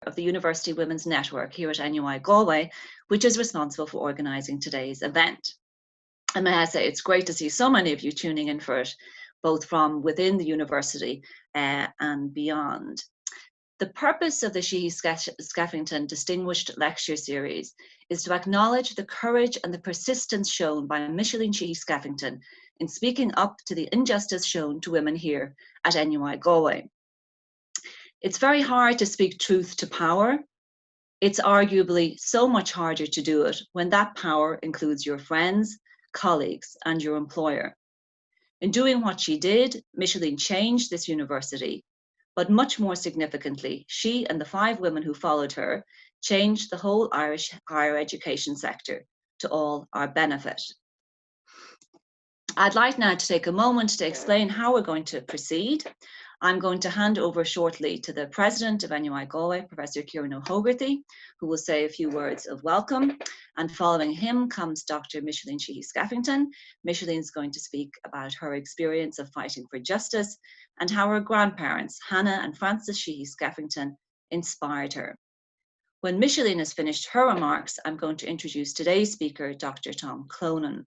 of the University Women's Network here at NUI Galway, which is responsible for organising today's event. And may I say, it's great to see so many of you tuning in for it, both from within the university and beyond. The purpose of the Sheehy Skeffington Distinguished Lecture Series is to acknowledge the courage and the persistence shown by Micheline Sheehy Skeffington in speaking up to the injustice shown to women here at NUI Galway. It's very hard to speak truth to power. It's arguably so much harder to do it when that power includes your friends, colleagues, and your employer. In doing what she did, Micheline changed this university, but much more significantly, she and the 5 women who followed her changed the whole Irish higher education sector to all our benefit. I'd like now to take a moment to explain how we're going to proceed. I'm going to hand over shortly to the President of NUI Galway, Professor Cloonan O'Hogarty, who will say a few words of welcome. And following him comes Dr. Micheline Sheehy Skeffington. Micheline's going to speak about her experience of fighting for justice and how her grandparents, Hannah and Francis Sheehy Skeffington, inspired her. When Micheline has finished her remarks, I'm going to introduce today's speaker, Dr. Tom Cloonan.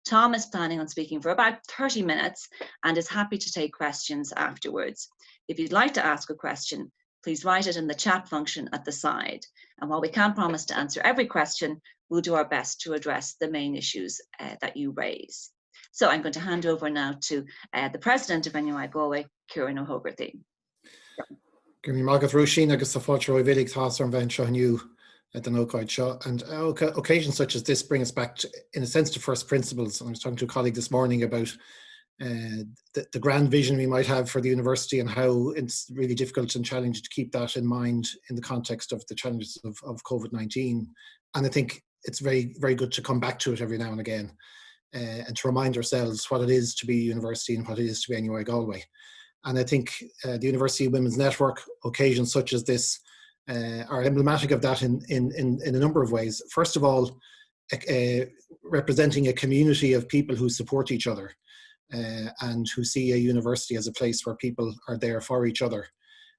Tom is planning on speaking for about 30 minutes and is happy to take questions afterwards. If you'd like to ask a question, please write it in the chat function at the side. And while we can't promise to answer every question, we'll do our best to address the main issues that you raise. So I'm going to hand over now to the President of NUI Galway, Cloonan O'Hogarty. And occasions such as this bring us back, in a sense, to first principles. I was talking to a colleague this morning about the grand vision we might have for the university and how it's really difficult and challenging to keep that in mind in the context of the challenges of COVID-19. And I think it's very, very good to come back to it every now and again and to remind ourselves what it is to be a university and what it is to be NUI Galway. And I think the University Women's Network, occasions such as this, are emblematic of that in a number of ways. First of all, representing a community of people who support each other and who see a university as a place where people are there for each other.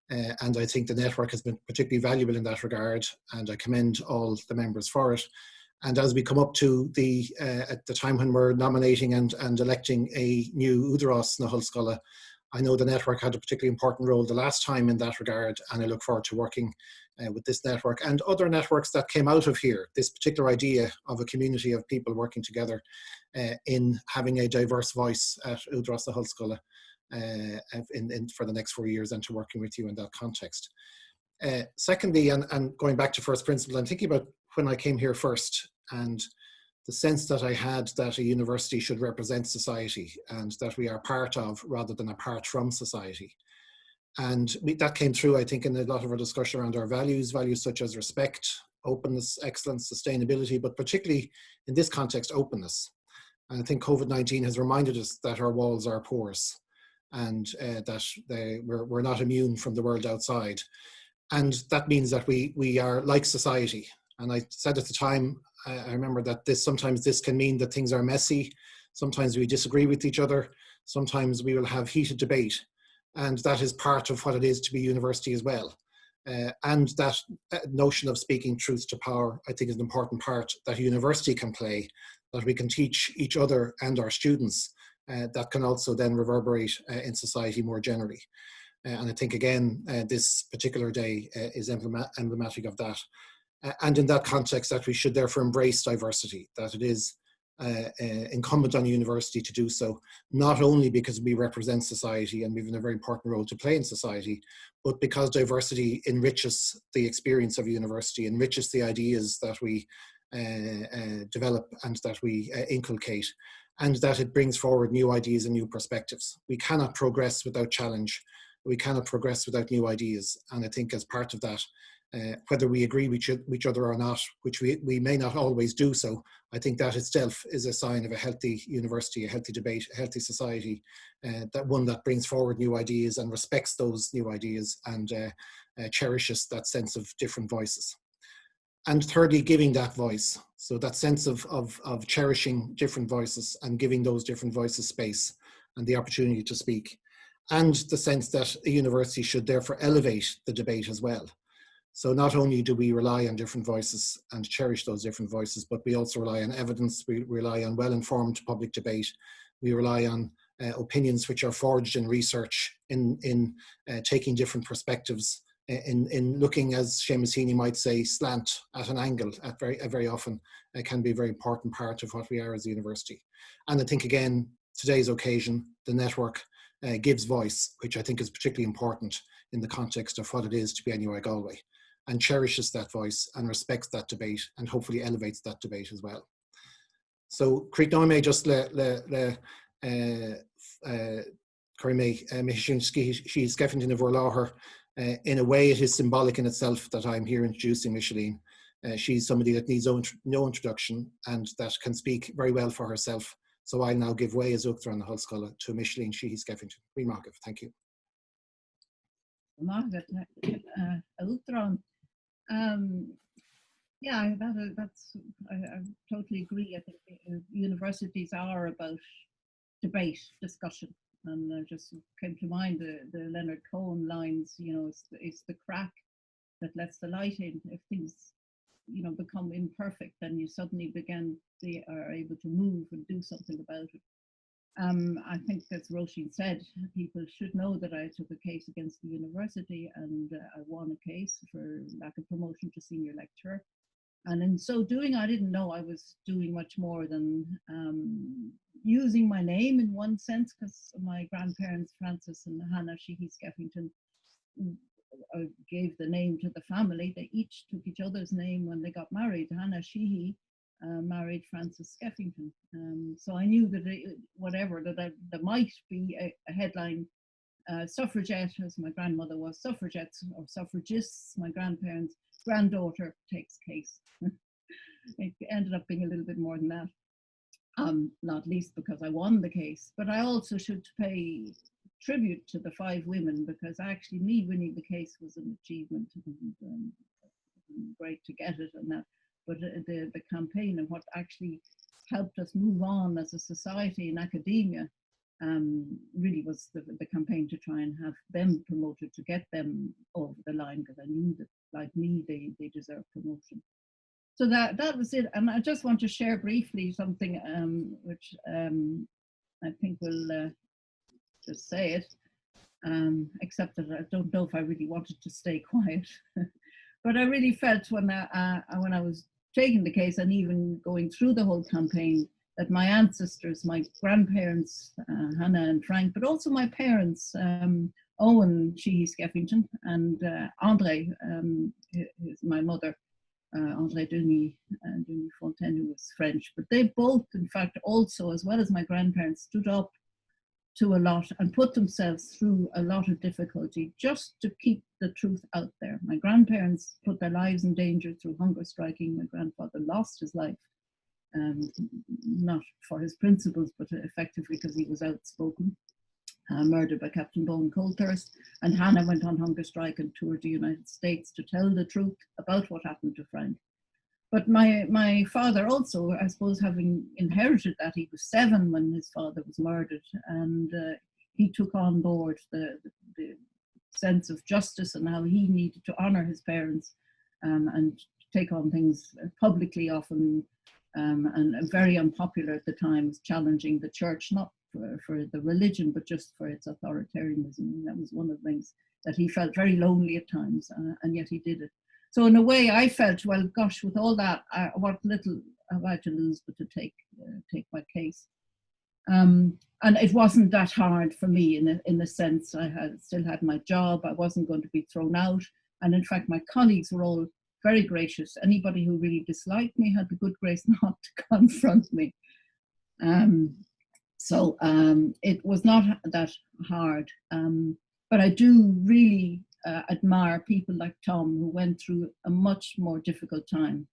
And I think the network has been particularly valuable in that regard, and I commend all the members for it. And as we come up to at the time when we're nominating and electing a new Údarás na Hullscoile, I know the network had a particularly important role the last time in that regard, and I look forward to working with this network and other networks that came out of here, this particular idea of a community of people working together in having a diverse voice at Údarás na Hullscoile for the next 4 years, and to working with you in that context. Secondly, and going back to first principle, I'm thinking about when I came here first, and the sense that I had that a university should represent society and that we are part of rather than apart from society. And that came through, I think, in a lot of our discussion around our values such as respect, openness, excellence, sustainability, but particularly in this context, openness. And I think COVID-19 has reminded us that our walls are porous and that we're not immune from the world outside. And that means that we are like society. And I said at the time, I remember that sometimes this can mean that things are messy. Sometimes we disagree with each other. Sometimes we will have heated debate. And that is part of what it is to be a university as well. And that notion of speaking truth to power, I think, is an important part that a university can play, that we can teach each other and our students, that can also then reverberate in society more generally. And I think, again, this particular day is emblematic of that. And in that context, that we should therefore embrace diversity, that it is incumbent on a university to do so, not only because we represent society and we have a very important role to play in society, but because diversity enriches the experience of a university, enriches the ideas that we develop and that we inculcate, and that it brings forward new ideas and new perspectives. We cannot progress without challenge. We cannot progress without new ideas. And I think as part of that, whether we agree with each other or not, which we may not always do so, I think that itself is a sign of a healthy university, a healthy debate, a healthy society, that one that brings forward new ideas and respects those new ideas and cherishes that sense of different voices. And thirdly, giving that voice. So that sense of cherishing different voices and giving those different voices space and the opportunity to speak. And the sense that a university should therefore elevate the debate as well. So not only do we rely on different voices and cherish those different voices, but we also rely on evidence, we rely on well-informed public debate, we rely on opinions which are forged in research, in taking different perspectives, in looking, as Seamus Heaney might say, slant at an angle, at very often can be a very important part of what we are as a university. And I think, again, today's occasion, the network gives voice, which I think is particularly important in the context of what it is to be NUI Galway, and cherishes that voice and respects that debate and hopefully elevates that debate as well. So, Creek may just she's Skeffington of Urláthar. In a way, it is symbolic in itself that I'm here introducing Micheline. She's somebody that needs no introduction and that can speak very well for herself. So I'll now give way as Uachtar on the Hullscolla to Micheline Sheehy Skeffington. Thank you. Yeah, I totally agree. I think universities are about debate, discussion, and just came to mind the Leonard Cohen lines. You know, it's the crack that lets the light in. If things, you know, become imperfect, then you suddenly are able to move and do something about it. I think, as Roisin said, people should know that I took a case against the university, and I won a case for lack of promotion to senior lecturer. And in so doing, I didn't know I was doing much more than using my name in one sense, because my grandparents, Francis and Hannah Sheehy Skeffington, gave the name to the family. They each took each other's name when they got married. Hannah Sheehy married Francis Skeffington. So I knew that there might be a headline, suffragette, as my grandmother was, suffragettes or suffragists. My grandparents' granddaughter takes case. It ended up being a little bit more than that, not least because I won the case. But I also should pay tribute to the 5 women, because actually me winning the case was an achievement, and great to get it and that. But the campaign and what actually helped us move on as a society in academia really was the campaign to try and have them promoted, to get them over the line, because I knew that, like me, they deserve promotion. So that was it. And I just want to share briefly something which I think will just say it, except that I don't know if I really wanted to stay quiet. But I really felt when I was taking the case and even going through the whole campaign, that my ancestors, my grandparents, Hannah and Frank, but also my parents, Owen Sheehy Skeffington and André, my mother, André Denis Fontaine, who was French, but they both, in fact, also, as well as my grandparents, stood up to a lot and put themselves through a lot of difficulty just to keep the truth out there. My grandparents put their lives in danger through hunger striking. My grandfather lost his life, not for his principles, but effectively because he was outspoken, murdered by Captain Bowen Coldthirst. And Hannah went on hunger strike and toured the United States to tell the truth about what happened to Frank. But my father also, I suppose, having inherited that, he was 7 when his father was murdered, and he took on board the sense of justice and how he needed to honour his parents and take on things publicly often, and very unpopular at the time, was challenging the church, not for the religion, but just for its authoritarianism. And that was one of the things that he felt very lonely at times, and yet he did it. So in a way, I felt, well, gosh, with all that, what little have I to lose but to take my case. And it wasn't that hard for me in the sense I still had my job. I wasn't going to be thrown out. And in fact, my colleagues were all very gracious. Anybody who really disliked me had the good grace not to confront me. So it was not that hard. But I do really admire people like Tom, who went through a much more difficult time.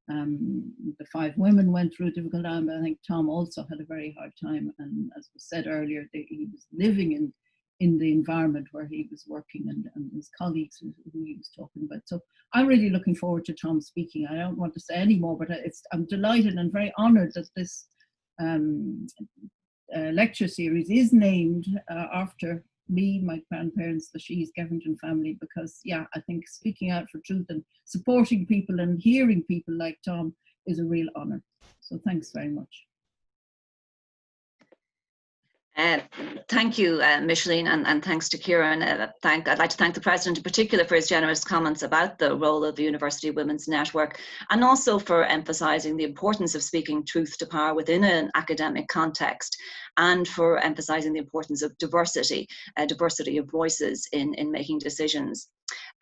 The 5 women went through a difficult time, but I think Tom also had a very hard time. And as was said earlier, he was living in the environment where he was working, and his colleagues who he was talking about. So I'm really looking forward to Tom speaking. I don't want to say any more, but I'm delighted and very honoured that this lecture series is named after me, my grandparents, the Sheehy Skeffington family, because yeah, I think speaking out for truth and supporting people and hearing people like Tom is a real honour. So thanks very much. Thank you, Micheline, and thanks to Kieran. I'd like to thank the President in particular for his generous comments about the role of the University Women's Network, and also for emphasising the importance of speaking truth to power within an academic context, and for emphasising the importance of diversity of voices in making decisions.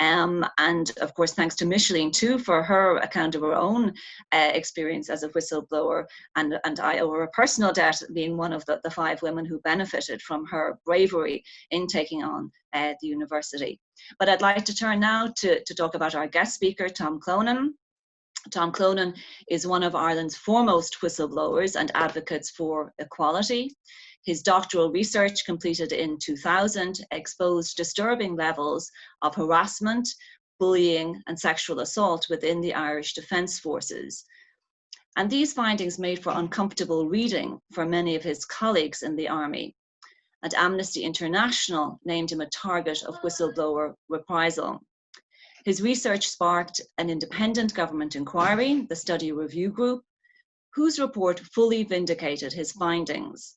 And of course, thanks to Micheline too for her account of her own experience as a whistleblower, and I owe her a personal debt, being one of the 5 women who benefited from her bravery in taking on the university. But I'd like to turn now to talk about our guest speaker, Tom Cloonan. Tom Cloonan is one of Ireland's foremost whistleblowers and advocates for equality. His doctoral research, completed in 2000, exposed disturbing levels of harassment, bullying, and sexual assault within the Irish Defence Forces. And these findings made for uncomfortable reading for many of his colleagues in the army. And Amnesty International named him a target of whistleblower reprisal. His research sparked an independent government inquiry, the Study Review Group, whose report fully vindicated his findings.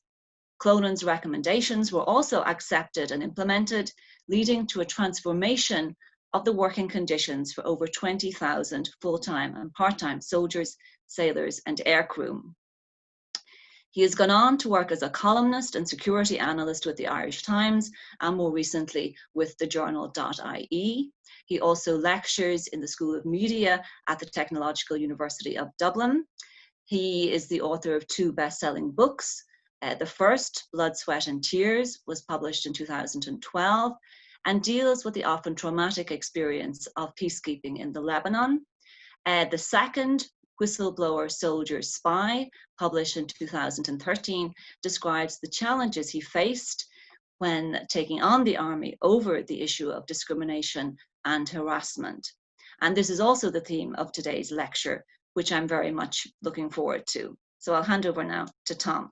Cloonan's recommendations were also accepted and implemented, leading to a transformation of the working conditions for over 20,000 full-time and part-time soldiers, sailors, and aircrew. He has gone on to work as a columnist and security analyst with the Irish Times, and more recently with the journal.ie. He also lectures in the School of Media at the Technological University of Dublin. He is the author of 2 best-selling books. The first, Blood, Sweat and Tears, was published in 2012 and deals with the often traumatic experience of peacekeeping in the Lebanon. The second, Whistleblower, Soldier, Spy, published in 2013, describes the challenges he faced when taking on the army over the issue of discrimination and harassment. And this is also the theme of today's lecture, which I'm very much looking forward to. So I'll hand over now to Tom.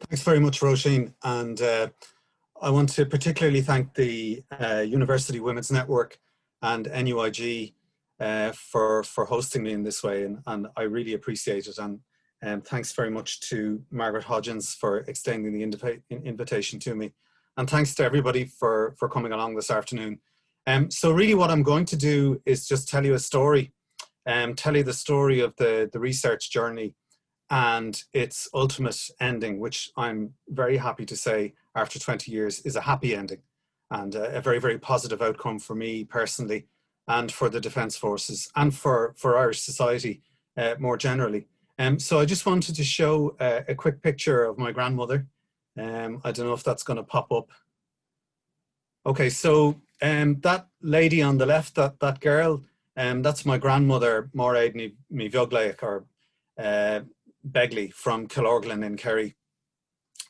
Thanks very much, Roisin, and I want to particularly thank the University Women's Network and NUIG for hosting me in this way, and I really appreciate it. And thanks very much to Margaret Hodgins for extending the invitation to me, and thanks to everybody for coming along this afternoon. So really what I'm going to do is just tell you a story, tell you the story of the research journey and its ultimate ending, which I'm very happy to say after 20 years is a happy ending and a very, very positive outcome for me personally and for the Defence Forces and for Irish society more generally. So I just wanted to show a quick picture of my grandmother. I don't know if that's going to pop up. Okay, so that lady on the left, that girl, that's my grandmother, Moraid ní Bheaglaíoch, or Begley, from Killorglin in Kerry.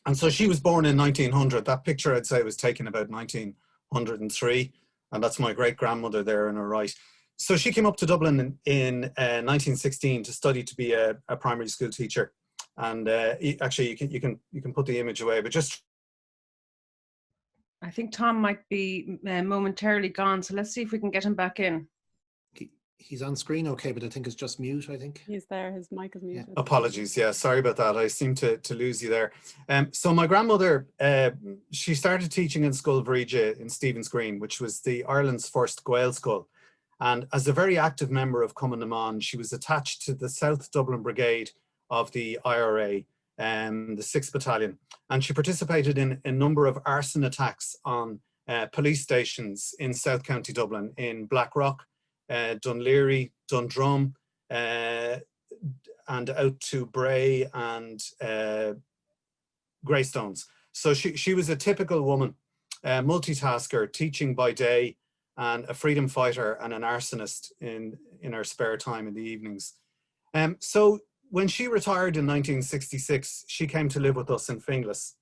And so she was born in 1900. That picture, I'd say, was taken about 1903. And that's my great-grandmother there on her right. So she came up to Dublin in 1916 to study to be a primary school teacher. And actually, you can put the image away, but just... I think Tom might be momentarily gone, so let's see if we can get him back in. He's on screen okay, but I think it's just mute, I think. He's there, his mic is muted. Yeah. Apologies, yeah, sorry about that. I seem to lose you there. So my grandmother, she started teaching in Scoil Bhríde in Stephen's Green, which was the Ireland's first Gael school. And as a very active member of Cumann na mBan, she was attached to the South Dublin Brigade of the IRA, the 6th Battalion. And she participated in a number of arson attacks on police stations in South County Dublin, in Blackrock, Dunleary, Dundrum, and out to Bray and Greystones. So she was a typical woman, multitasker, teaching by day, and a freedom fighter and an arsonist in her spare time in the evenings. So when she retired in 1966, she came to live with us in Finglas.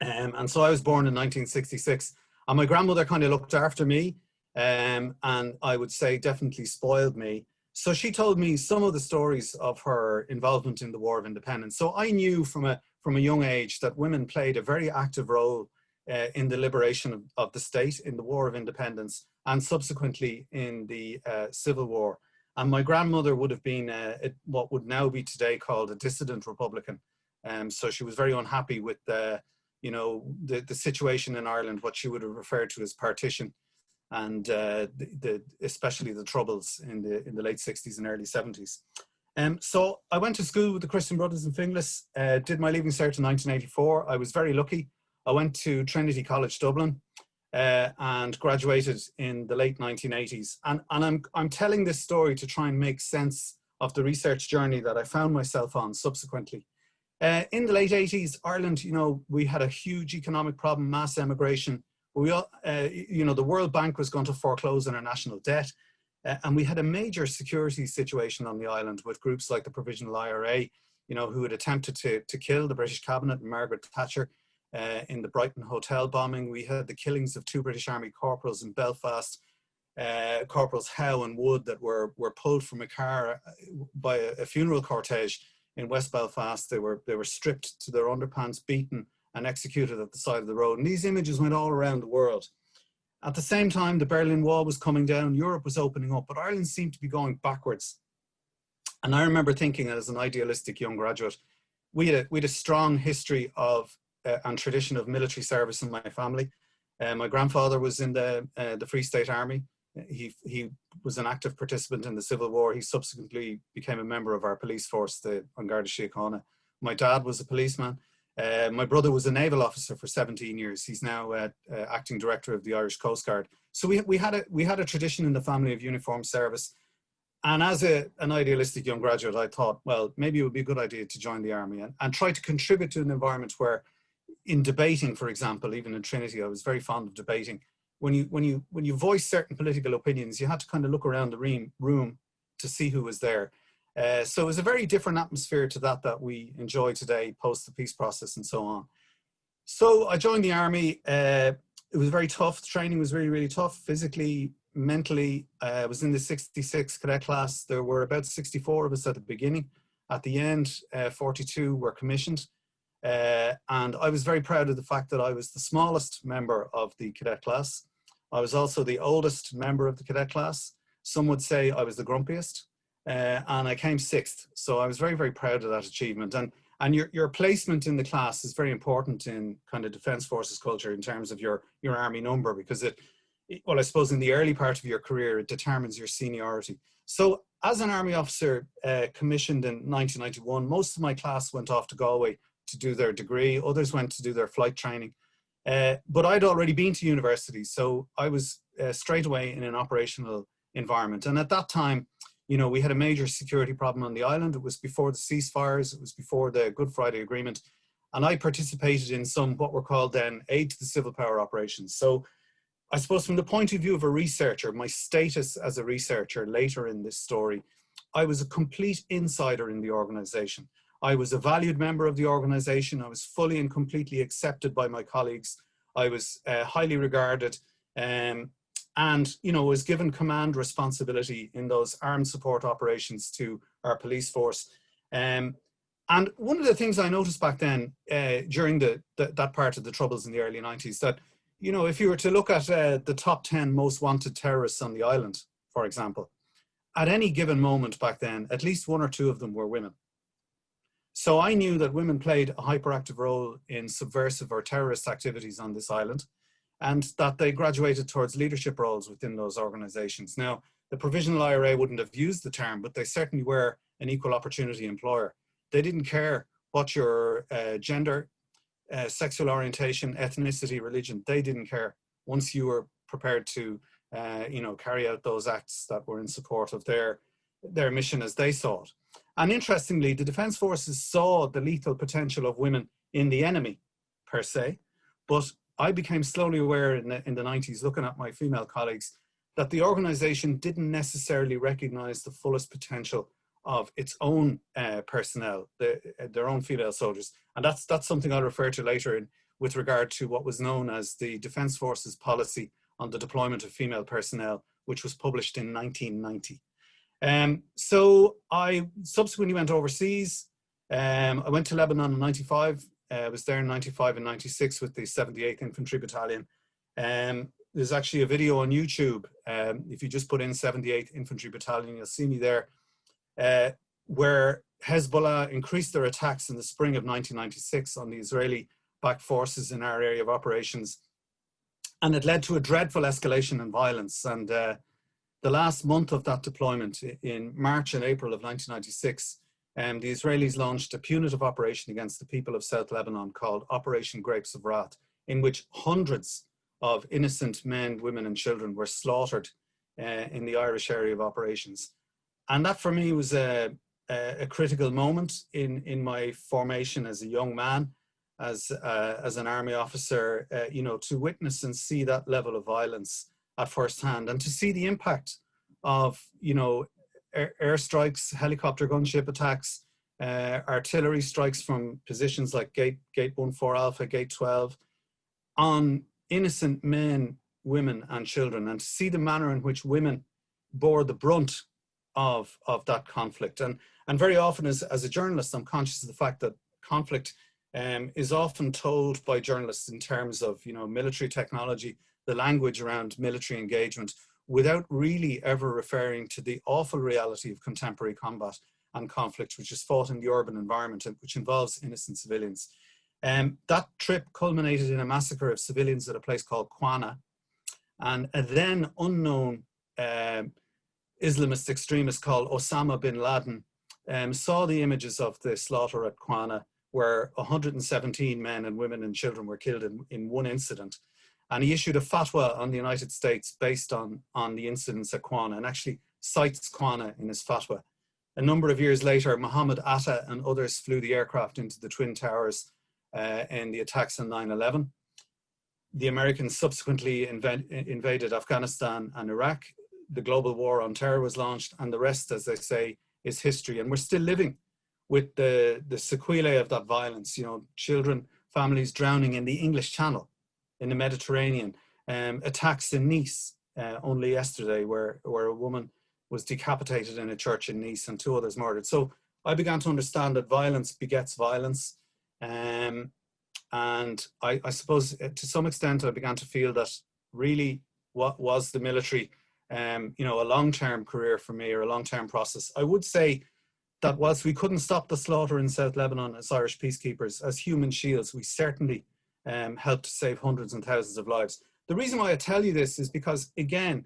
And so I was born in 1966, and my grandmother kind of looked after me, and I would say definitely spoiled me. So she told me some of the stories of her involvement in the War of Independence. So I knew from a from a young age that women played a very active role in the liberation of the state, in the War of Independence, and subsequently in the Civil War. And my grandmother would have been what would now be today called a dissident Republican. So she was very unhappy with the situation in Ireland, what she would have referred to as partition, and especially the Troubles in the late 60s and early 70s. So I went to school with the Christian Brothers in Finglas, did my Leaving Cert in 1984. I was very lucky. I went to Trinity College Dublin and graduated in the late 1980s. And I'm telling this story to try and make sense of the research journey that I found myself on subsequently. In the late 80s, Ireland, we had a huge economic problem, mass emigration. The World Bank was going to foreclose on our national debt. And we had a major security situation on the island with groups like the Provisional IRA, who had attempted to kill the British cabinet and Margaret Thatcher in the Brighton hotel bombing. We had the killings of 2 British Army corporals in Belfast, Corporals Howe and Wood, that were pulled from a car by a funeral cortege in West Belfast. They were stripped to their underpants, beaten and executed at the side of the road. And these images went all around the world. At the same time, the Berlin Wall was coming down, Europe was opening up, but Ireland seemed to be going backwards. And I remember thinking, as an idealistic young graduate, we had a strong history of and tradition of military service in my family. My grandfather was in the Free State Army. He was an active participant in the Civil War. He subsequently became a member of our police force, the An Garda Síochána. My dad was a policeman. My brother was a naval officer for 17 years. He's now acting director of the Irish Coast Guard. So we had a tradition in the family of uniformed service. And as an idealistic young graduate, I thought, well, maybe it would be a good idea to join the army and try to contribute to an environment where, in debating, for example, even in Trinity, I was very fond of debating. When you voice certain political opinions, you had to kind of look around the room to see who was there. So it was a very different atmosphere to that we enjoy today, post the peace process and so on. So I joined the army. It was very tough. The training was really, really tough, physically, mentally. I was in the 66 cadet class. There were about 64 of us at the beginning. At the end, 42 were commissioned. And I was very proud of the fact that I was the smallest member of the cadet class. I was also the oldest member of the cadet class. Some would say I was the grumpiest. And I came 6th. So I was very, very proud of that achievement. And your placement in the class is very important in kind of Defence Forces culture in terms of your army number, because well, I suppose in the early part of your career, it determines your seniority. So as an army officer commissioned in 1991, most of my class went off to Galway to do their degree. Others went to do their flight training. But I'd already been to university, so I was straight away in an operational environment. And at that time, we had a major security problem on the island. It was before the ceasefires. It was before the Good Friday Agreement. And I participated in some what were called then aid to the civil power operations. So I suppose from the point of view of a researcher, my status as a researcher later in this story, I was a complete insider in the organization. I was a valued member of the organization. I was fully and completely accepted by my colleagues. I was highly regarded. And was given command responsibility in those armed support operations to our police force. And one of the things I noticed back then during that part of the Troubles in the early 90s, that, if you were to look at the top 10 most wanted terrorists on the island, for example, at any given moment back then, at least 1 or 2 of them were women. So I knew that women played a hyperactive role in subversive or terrorist activities on this island, and that they graduated towards leadership roles within those organizations. Now, the Provisional IRA wouldn't have used the term, but they certainly were an equal opportunity employer. They didn't care what your gender, sexual orientation, ethnicity, religion, they didn't care once you were prepared to carry out those acts that were in support of their mission as they saw it. And interestingly, the Defence Forces saw the lethal potential of women in the enemy, per se, but I became slowly aware in the 90s, looking at my female colleagues, that the organization didn't necessarily recognize the fullest potential of its own personnel, their own female soldiers. And that's something I'll refer to later with regard to what was known as the Defence Forces policy on the deployment of female personnel, which was published in 1990. So I subsequently went overseas. I went to Lebanon in 95. I was there in 95 and 96 with the 78th Infantry Battalion. There's actually a video on YouTube. If you just put in 78th Infantry Battalion, you'll see me there, where Hezbollah increased their attacks in the spring of 1996 on the Israeli-backed forces in our area of operations. And it led to a dreadful escalation in violence. And the last month of that deployment, in March and April of 1996, the Israelis launched a punitive operation against the people of South Lebanon called Operation Grapes of Wrath, in which hundreds of innocent men, women and children were slaughtered in the Irish area of operations. And that for me was a critical moment in my formation as a young man, as an army officer, you know, to witness and see that level of violence at first hand, and to see the impact of, you know, airstrikes, helicopter gunship attacks, artillery strikes from positions like Gate 14 Alpha, Gate 12, on innocent men, women and children, and to see the manner in which women bore the brunt of that conflict. And very often as a journalist, I'm conscious of the fact that conflict is often told by journalists in terms of, you know, military technology, the language around military engagement, without really ever referring to the awful reality of contemporary combat and conflict, which is fought in the urban environment and which involves innocent civilians. That trip culminated in a massacre of civilians at a place called Cloonan, and a then unknown Islamist extremist called Osama bin Laden saw the images of the slaughter at Cloonan, where 117 men and women and children were killed in one incident. And he issued a fatwa on the United States based on the incidents at Cloonan, and actually cites Cloonan in his fatwa. A number of years later, Mohammed Atta and others flew the aircraft into the Twin Towers in the attacks on 9/11. The Americans subsequently invaded Afghanistan and Iraq. The global war on terror was launched, and the rest, as they say, is history. And we're still living with the sequelae of that violence. You know, children, families drowning in the English Channel, in the Mediterranean, attacks in Nice only yesterday, where a woman was decapitated in a church in Nice and 2 others murdered. So I began to understand that violence begets violence. And I suppose to some extent I began to feel that really what was the military, you know, a long-term career for me, or a long-term process. I would say that whilst we couldn't stop the slaughter in South Lebanon as Irish peacekeepers, as human shields, we certainly helped to save hundreds and thousands of lives. The reason why I tell you this is because, again,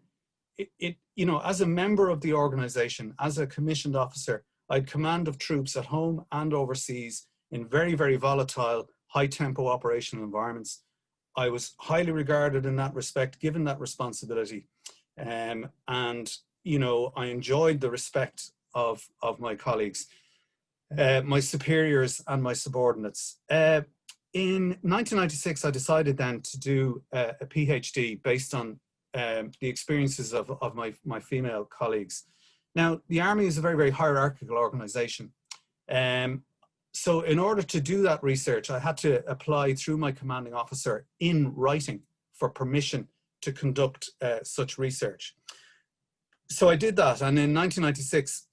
you know, as a member of the organization, as a commissioned officer, I had command of troops at home and overseas in very, very volatile, high-tempo operational environments. I was highly regarded in that respect, given that responsibility. And, you know, I enjoyed the respect of my colleagues, my superiors and my subordinates. In 1996, I decided then to do a PhD based on the experiences of my female colleagues. Now, the Army is a very, very hierarchical organization. So in order to do that research, I had to apply through my commanding officer in writing for permission to conduct such research. So I did that, and in 1996,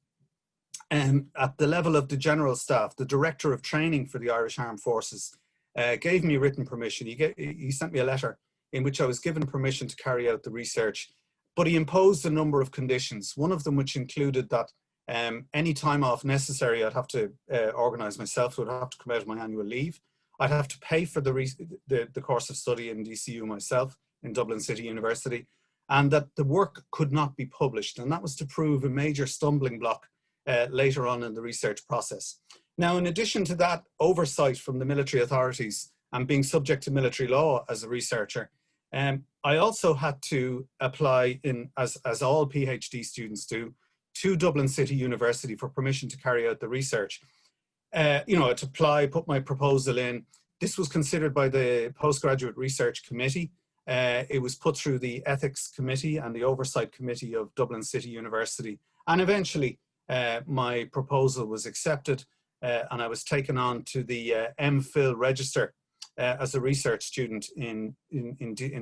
at the level of the General Staff, the Director of Training for the Irish Armed Forces gave me written permission. He sent me a letter in which I was given permission to carry out the research, but he imposed a number of conditions, one of them which included that any time off necessary I'd have to organise myself, so I'd have to come out of my annual leave. I'd have to pay for the course of study in DCU myself, in Dublin City University, and that the work could not be published. And that was to prove a major stumbling block later on in the research process. Now, in addition to that oversight from the military authorities and being subject to military law as a researcher, I also had to apply, as all PhD students do, to Dublin City University for permission to carry out the research. You know, to apply, put my proposal in. This was considered by the Postgraduate Research Committee. It was put through the Ethics Committee and the Oversight Committee of Dublin City University. And eventually my proposal was accepted and I was taken on to the MPhil register as a research student in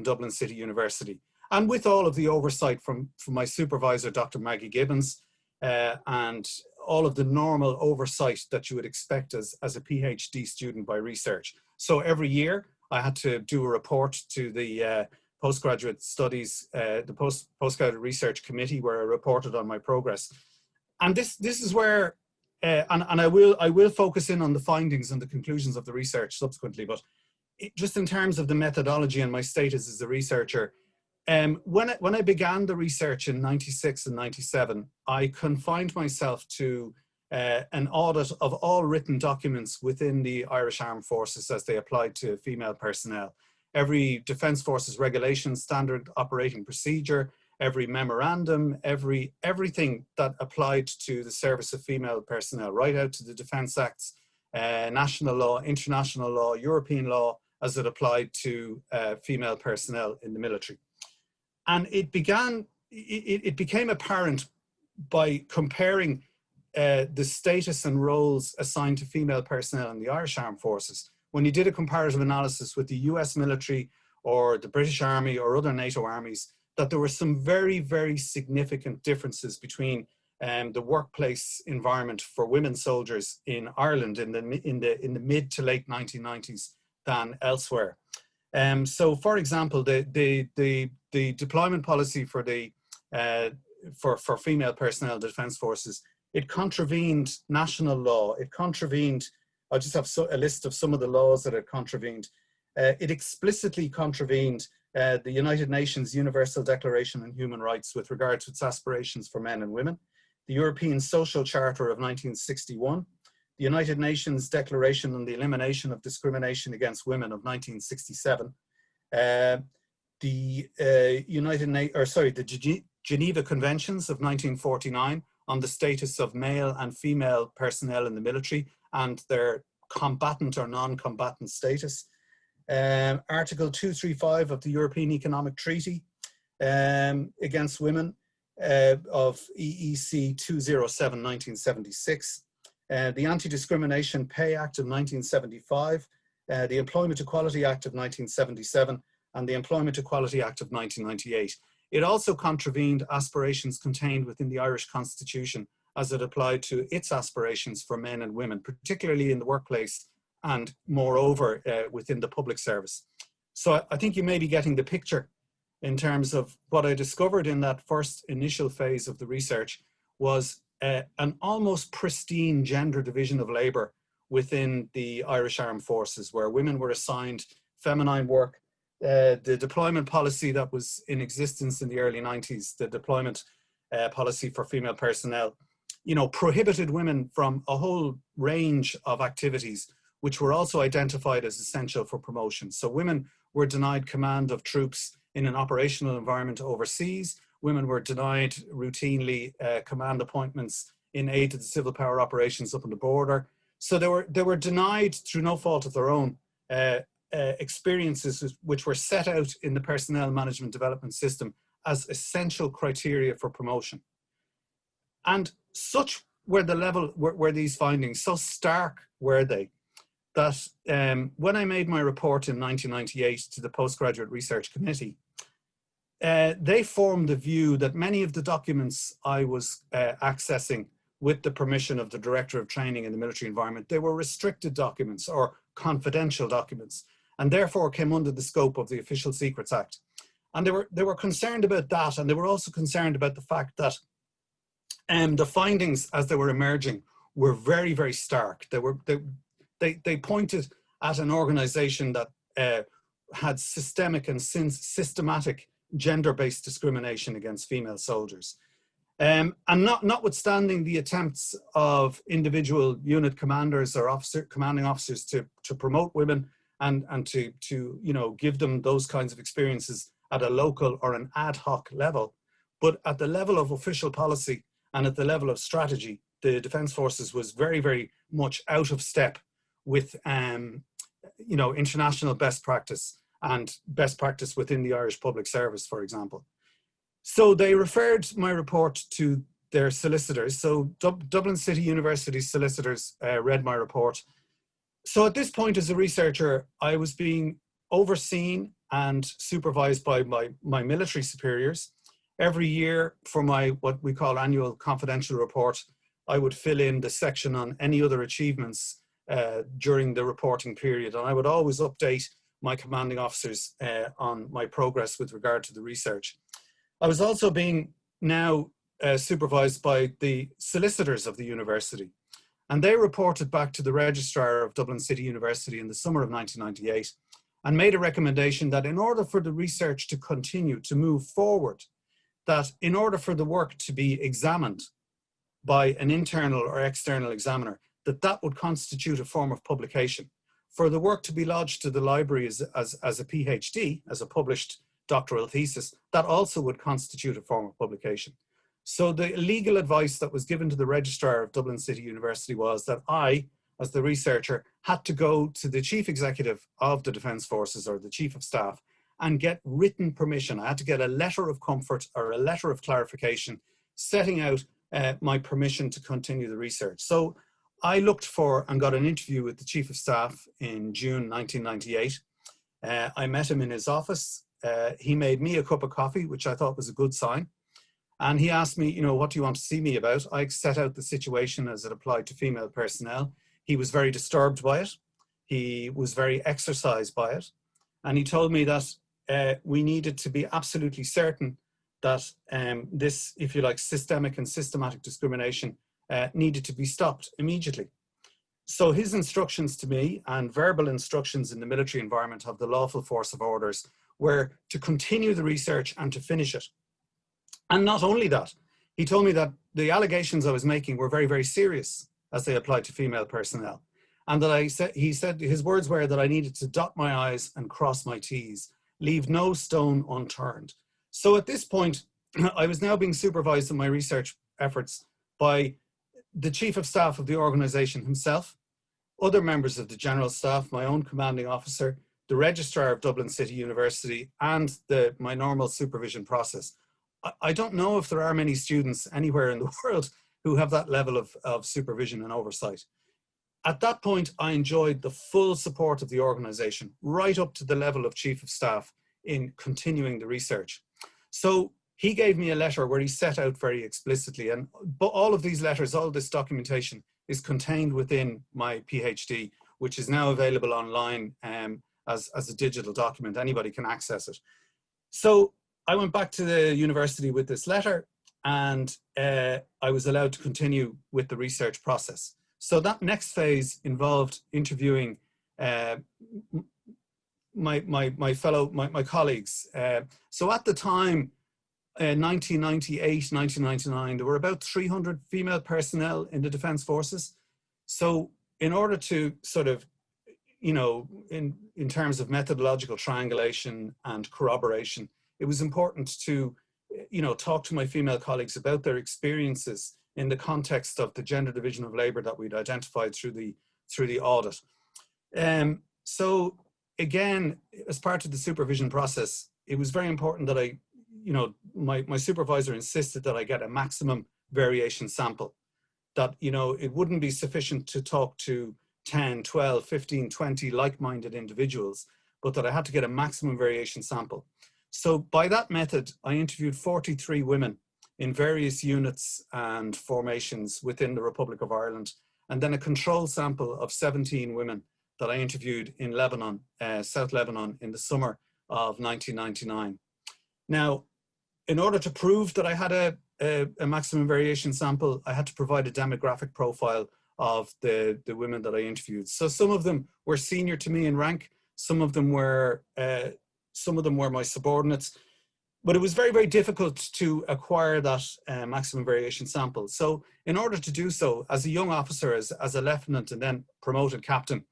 Dublin City University. And with all of the oversight from my supervisor, Dr. Maggie Gibbons, and all of the normal oversight that you would expect as a PhD student by research. So every year I had to do a report to the postgraduate studies, the postgraduate research committee, where I reported on my progress. And this is where, and I will focus in on the findings and the conclusions of the research subsequently, but just in terms of the methodology and my status as a researcher, when I began the research in 96 and 97, I confined myself to an audit of all written documents within the Irish Armed Forces as they applied to female personnel. Every Defence Forces regulation, standard operating procedure, every memorandum, everything that applied to the service of female personnel, right out to the Defence Acts, national law, international law, European law, as it applied to female personnel in the military. And it became apparent by comparing the status and roles assigned to female personnel in the Irish Armed Forces. When you did a comparative analysis with the US military or the British Army or other NATO armies, that there were some very, very significant differences between the workplace environment for women soldiers in Ireland in the mid to late 1990s than elsewhere. So, for example, the deployment policy for for female personnel in the Defence Forces, it contravened national law. It contravened. I'll just have a list of some of the laws that it contravened. It explicitly contravened the United Nations Universal Declaration on Human Rights with regard to its aspirations for men and women, the European Social Charter of 1961, the United Nations Declaration on the Elimination of Discrimination Against Women of 1967, the Geneva Conventions of 1949 on the status of male and female personnel in the military and their combatant or non-combatant status. Article 235 of the European Economic Treaty against women of EEC 207 1976, the Anti-Discrimination Pay Act of 1975, the Employment Equality Act of 1977, and the Employment Equality Act of 1998. It also contravened aspirations contained within the Irish Constitution as it applied to its aspirations for men and women, particularly in the workplace and moreover within the public service. So I think you may be getting the picture in terms of what I discovered in that first initial phase of the research was an almost pristine gender division of labour within the Irish Armed Forces, where women were assigned feminine work. The deployment policy that was in existence in the early 90s, the deployment policy for female personnel, prohibited women from a whole range of activities which were also identified as essential for promotion. So women were denied command of troops in an operational environment overseas. Women were denied routinely command appointments in aid to the civil power operations up on the border. So they were denied through no fault of their own experiences which were set out in the personnel management development system as essential criteria for promotion. And such were these findings, so stark were they, that when I made my report in 1998 to the Postgraduate Research Committee, they formed the view that many of the documents I was accessing with the permission of the Director of Training in the military environment, they were restricted documents or confidential documents, and therefore came under the scope of the Official Secrets Act. And they were concerned about that, and they were also concerned about the fact that the findings as they were emerging were very, very stark. They pointed at an organization that had systemic and systematic gender-based discrimination against female soldiers. And notwithstanding the attempts of individual unit commanders or commanding officers to promote women and to give them those kinds of experiences at a local or an ad hoc level, but at the level of official policy and at the level of strategy, the Defence Forces was very, very much out of step with international best practice and best practice within the Irish public service, for example. So they referred my report to their solicitors. So Dublin City University solicitors read my report. So at this point as a researcher, I was being overseen and supervised by my military superiors. Every year for my what we call annual confidential report, I would fill in the section on any other achievements during the reporting period. And I would always update my commanding officers on my progress with regard to the research. I was also being now supervised by the solicitors of the university. And they reported back to the registrar of Dublin City University in the summer of 1998 and made a recommendation that in order for the research to continue, to move forward, that in order for the work to be examined by an internal or external examiner, that would constitute a form of publication. For the work to be lodged to the library as a PhD, as a published doctoral thesis, that also would constitute a form of publication. So the legal advice that was given to the registrar of Dublin City University was that I, as the researcher, had to go to the chief executive of the Defence Forces or the chief of staff and get written permission. I had to get a letter of comfort or a letter of clarification setting out my permission to continue the research. So I looked for and got an interview with the chief of staff in June 1998. I met him in his office. He made me a cup of coffee, which I thought was a good sign. And he asked me, you know, what do you want to see me about? I set out the situation as it applied to female personnel. He was very disturbed by it. He was very exercised by it. And he told me that we needed to be absolutely certain that this, if you like, systemic and systematic discrimination needed to be stopped immediately. So his instructions to me and verbal instructions in the military environment of the lawful force of orders were to continue the research and to finish it. And not only that, he told me that the allegations I was making were very, very serious as they applied to female personnel. And that he said his words were that I needed to dot my I's and cross my T's, leave no stone unturned. So at this point, I was now being supervised in my research efforts by the chief of staff of the organization himself, other members of the general staff, my own commanding officer, the registrar of Dublin City University, and my normal supervision process. I don't know if there are many students anywhere in the world who have that level of supervision and oversight. At that point, I enjoyed the full support of the organization, right up to the level of chief of staff in continuing the research. So he gave me a letter where he set out very explicitly, and all of these letters, all this documentation is contained within my PhD, which is now available online as a digital document. Anybody can access it. So I went back to the university with this letter, and I was allowed to continue with the research process. So that next phase involved interviewing my colleagues. So at the time, 1998, 1999, there were about 300 female personnel in the Defence Forces. So in order to sort of, you know, in terms of methodological triangulation and corroboration, it was important to, you know, talk to my female colleagues about their experiences in the context of the gender division of labour that we'd identified through the audit. So again, as part of the supervision process, it was very important that I, you know, my supervisor insisted that I get a maximum variation sample, that, you know, it wouldn't be sufficient to talk to 10, 12, 15, 20 like-minded individuals, but that I had to get a maximum variation sample. So by that method, I interviewed 43 women in various units and formations within the Republic of Ireland, and then a control sample of 17 women that I interviewed in Lebanon, South Lebanon, in the summer of 1999. Now, in order to prove that I had a maximum variation sample, I had to provide a demographic profile of the women that I interviewed. So some of them were senior to me in rank, some of them were my subordinates, but it was very, very difficult to acquire that maximum variation sample. So in order to do so, as a young officer, as a lieutenant and then promoted captain,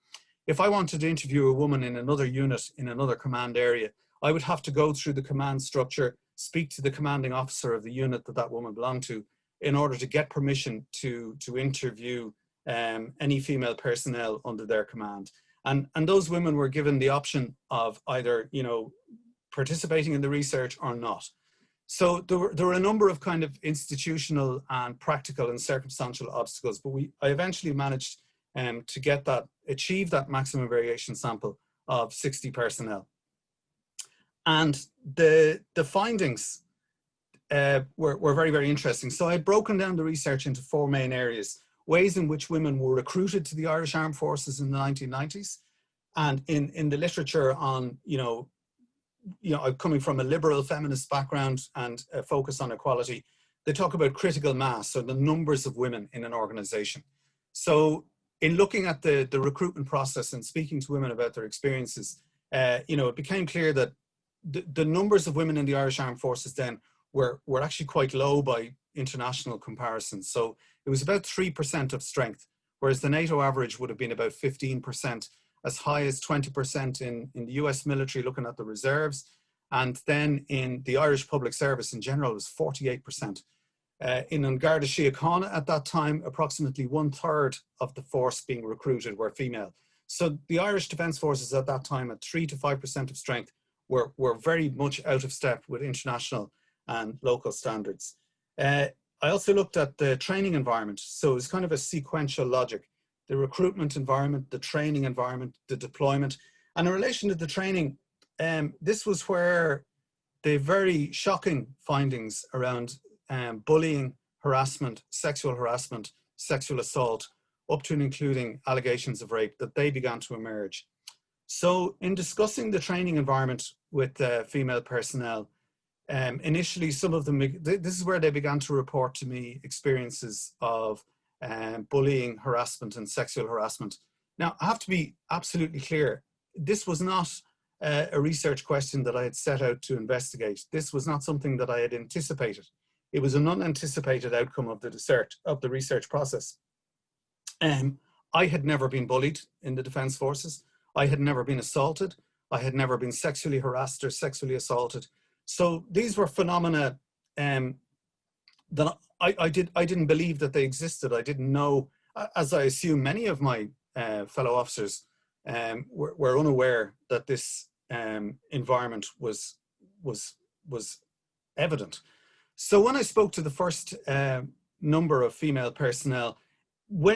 if I wanted to interview a woman in another unit, in another command area, I would have to go through the command structure, speak to the commanding officer of the unit that woman belonged to, in order to get permission to interview any female personnel under their command. And those women were given the option of either, you know, participating in the research or not. So there were a number of kind of institutional and practical and circumstantial obstacles, but I eventually managed to achieve that maximum variation sample of 60 personnel. And the findings were very, very interesting. So I'd broken down the research into 4 main areas: ways in which women were recruited to the Irish Armed Forces in the 1990s. And in the literature on, I'm coming from a liberal feminist background and a focus on equality, they talk about critical mass, or the numbers of women in an organization. So in looking at the recruitment process and speaking to women about their experiences, it became clear that the numbers of women in the Irish Armed Forces then were actually quite low by international comparisons. So it was about 3% of strength, whereas the NATO average would have been about 15%, as high as 20% in the US military, looking at the reserves. And then in the Irish public service in general, it was 48%. In An Garda Síochána at that time, approximately 1/3 of the force being recruited were female. So the Irish Defence Forces at that time, at 3 to 5% of strength, were very much out of step with international and local standards. I also looked at the training environment. So it's kind of a sequential logic: the recruitment environment, the training environment, the deployment. And in relation to the training, this was where the very shocking findings around bullying, harassment, sexual assault, up to and including allegations of rape, that they began to emerge. So in discussing the training environment with female personnel, initially some of them, this is where they began to report to me experiences of bullying, harassment, and sexual harassment. Now, I have to be absolutely clear, this was not a research question that I had set out to investigate. This was not something that I had anticipated. It was an unanticipated outcome of the research process. I had never been bullied in the Defence Forces. I had never been assaulted. I had never been sexually harassed or sexually assaulted. So these were phenomena that I didn't believe that they existed. I didn't know, as I assume many of my fellow officers were unaware that this environment was evident. So when I spoke to the first number of female personnel,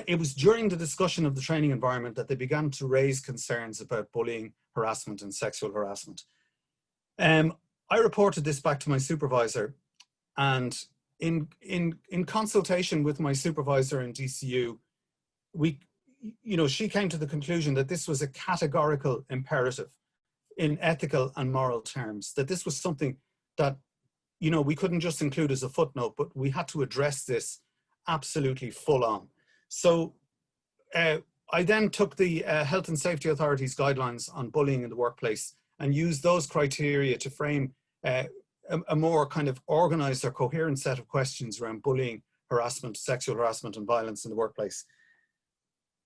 it was during the discussion of the training environment that they began to raise concerns about bullying, harassment, and sexual harassment. I reported this back to my supervisor, and in consultation with my supervisor in DCU, she came to the conclusion that this was a categorical imperative in ethical and moral terms, that this was something that, we couldn't just include as a footnote, but we had to address this absolutely full on. So I then took the Health and Safety Authority's guidelines on bullying in the workplace and used those criteria to frame a more kind of organized or coherent set of questions around bullying, harassment, sexual harassment, and violence in the workplace.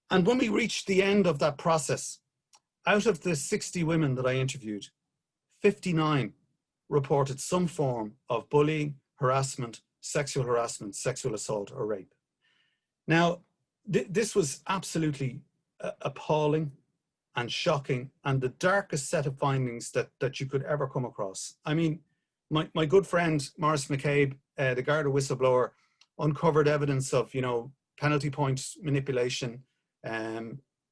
And when we reached the end of that process, out of the 60 women that I interviewed, 59 reported some form of bullying, harassment, sexual assault, or rape. Now, this was absolutely appalling and shocking, and the darkest set of findings that you could ever come across. I mean, my good friend Maurice McCabe, the Garda whistleblower, uncovered evidence of, penalty point manipulation,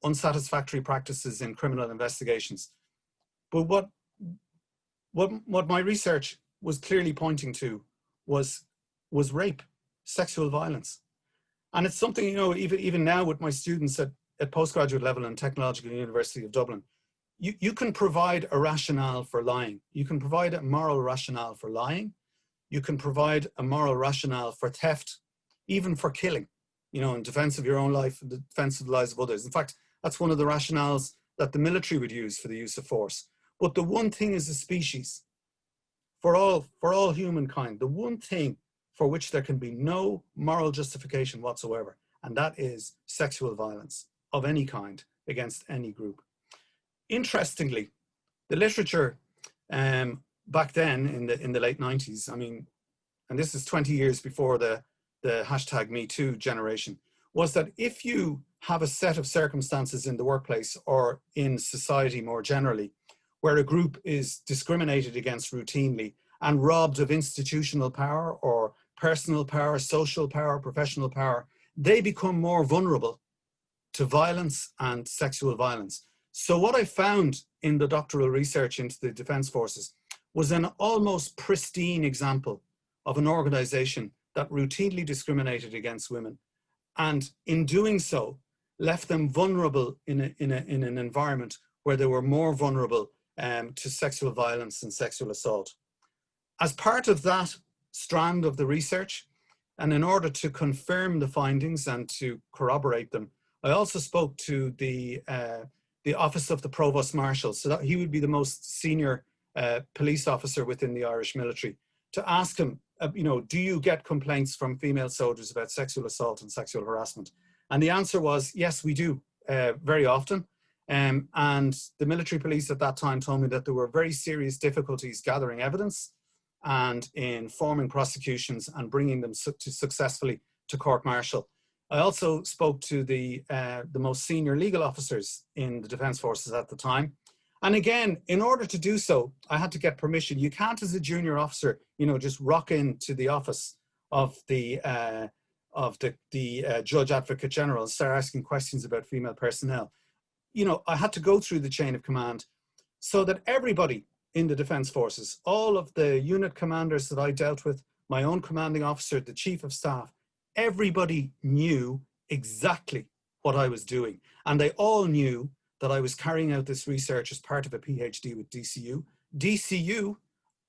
unsatisfactory practices in criminal investigations. But what my research was clearly pointing to was rape, sexual violence. And it's something, even now with my students at postgraduate level in Technological University of Dublin, you can provide a rationale for lying. You can provide a moral rationale for lying. You can provide a moral rationale for theft, even for killing, in defense of your own life, in defense of the lives of others. In fact, that's one of the rationales that the military would use for the use of force. But the one thing as a species, for all humankind, the one thing for which there can be no moral justification whatsoever, and that is sexual violence of any kind against any group. Interestingly, the literature back then in the late 90s, and this is 20 years before the hashtag #MeToo generation, was that if you have a set of circumstances in the workplace or in society more generally, where a group is discriminated against routinely and robbed of institutional power or personal power, social power, professional power, they become more vulnerable to violence and sexual violence. So what I found in the doctoral research into the Defence Forces was an almost pristine example of an organization that routinely discriminated against women, and in doing so, left them vulnerable in an environment where they were more vulnerable to sexual violence and sexual assault. As part of that strand of the research, and in order to confirm the findings and to corroborate them, I also spoke to the Office of the Provost Marshal, so that he would be the most senior police officer within the Irish military, to ask him, do you get complaints from female soldiers about sexual assault and sexual harassment? And the answer was, yes, we do, very often. And the military police at that time told me that there were very serious difficulties gathering evidence and in forming prosecutions and bringing them successfully to court-martial. I also spoke to the most senior legal officers in the Defence Forces at the time. And again, in order to do so, I had to get permission. You can't, as a junior officer, just rock into the office of the Judge Advocate General and start asking questions about female personnel. I had to go through the chain of command so that everybody in the Defence Forces, all of the unit commanders that I dealt with, my own commanding officer, the Chief of Staff, everybody knew exactly what I was doing. And they all knew that I was carrying out this research as part of a PhD with DCU. DCU,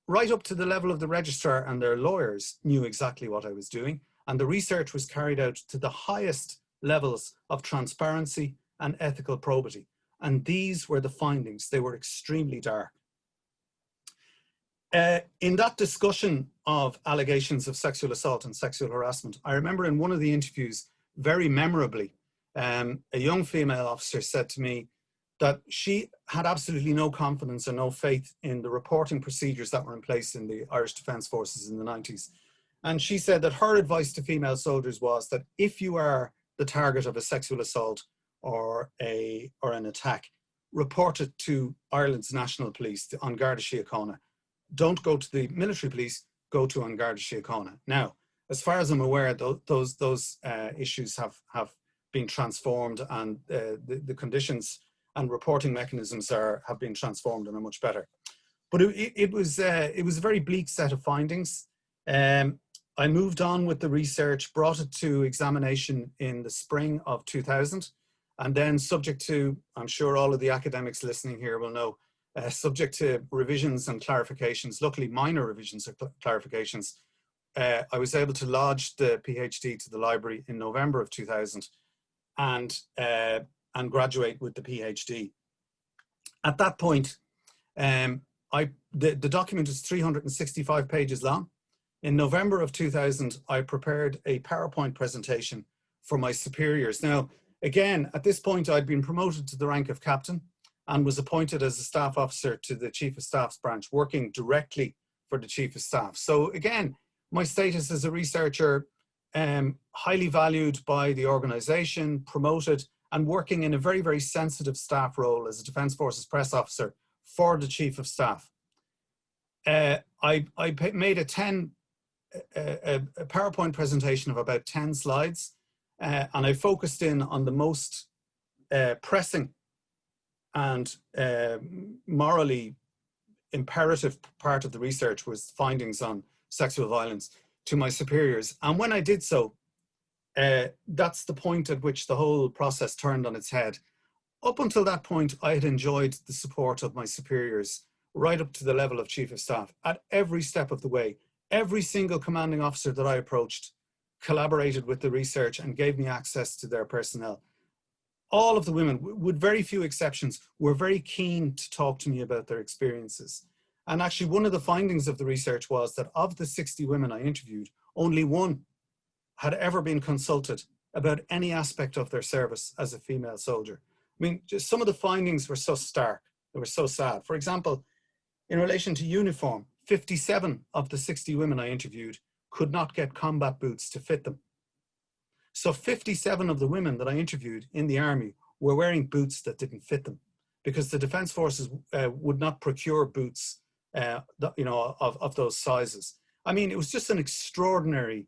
right up to the level of the registrar and their lawyers, knew exactly what I was doing. And the research was carried out to the highest levels of transparency and ethical probity. And these were the findings. They were extremely dark. In that discussion of allegations of sexual assault and sexual harassment, I remember in one of the interviews, very memorably, a young female officer said to me that she had absolutely no confidence or no faith in the reporting procedures that were in place in the Irish Defence Forces in the 90s. And she said that her advice to female soldiers was that if you are the target of a sexual assault or an attack, report it to Ireland's National Police, on Garda Síochána. Don't go to the military police, go to An Garda Síochána. Now, as far as I'm aware, those issues have been transformed, and the conditions and reporting mechanisms have been transformed and are much better. But it was a very bleak set of findings. I moved on with the research, brought it to examination in the spring of 2000, and then subject to, I'm sure all of the academics listening here will know, subject to revisions and clarifications, luckily minor revisions or clarifications, I was able to lodge the PhD to the library in November of 2000 and graduate with the PhD. At that point, the document is 365 pages long. In November of 2000, I prepared a PowerPoint presentation for my superiors. Now, again, at this point, I'd been promoted to the rank of captain and was appointed as a staff officer to the Chief of Staff's branch, working directly for the Chief of Staff. So again, my status as a researcher, highly valued by the organisation, promoted, and working in a very, very sensitive staff role as a Defence Forces press officer for the Chief of Staff. I made a PowerPoint presentation of about 10 slides, and I focused in on the most pressing and morally imperative part of the research, was findings on sexual violence, to my superiors. And when I did so, that's the point at which the whole process turned on its head. Up until that point, I had enjoyed the support of my superiors right up to the level of Chief of Staff at every step of the way. Every single commanding officer that I approached collaborated with the research and gave me access to their personnel. All of the women, with very few exceptions, were very keen to talk to me about their experiences. And actually, one of the findings of the research was that of the 60 women I interviewed, only one had ever been consulted about any aspect of their service as a female soldier. I mean, just some of the findings were so stark, they were so sad. For example, in relation to uniform, 57 of the 60 women I interviewed could not get combat boots to fit them. So 57 of the women that I interviewed in the army were wearing boots that didn't fit them, because the Defence Forces would not procure boots, of those sizes. I mean, it was just an extraordinary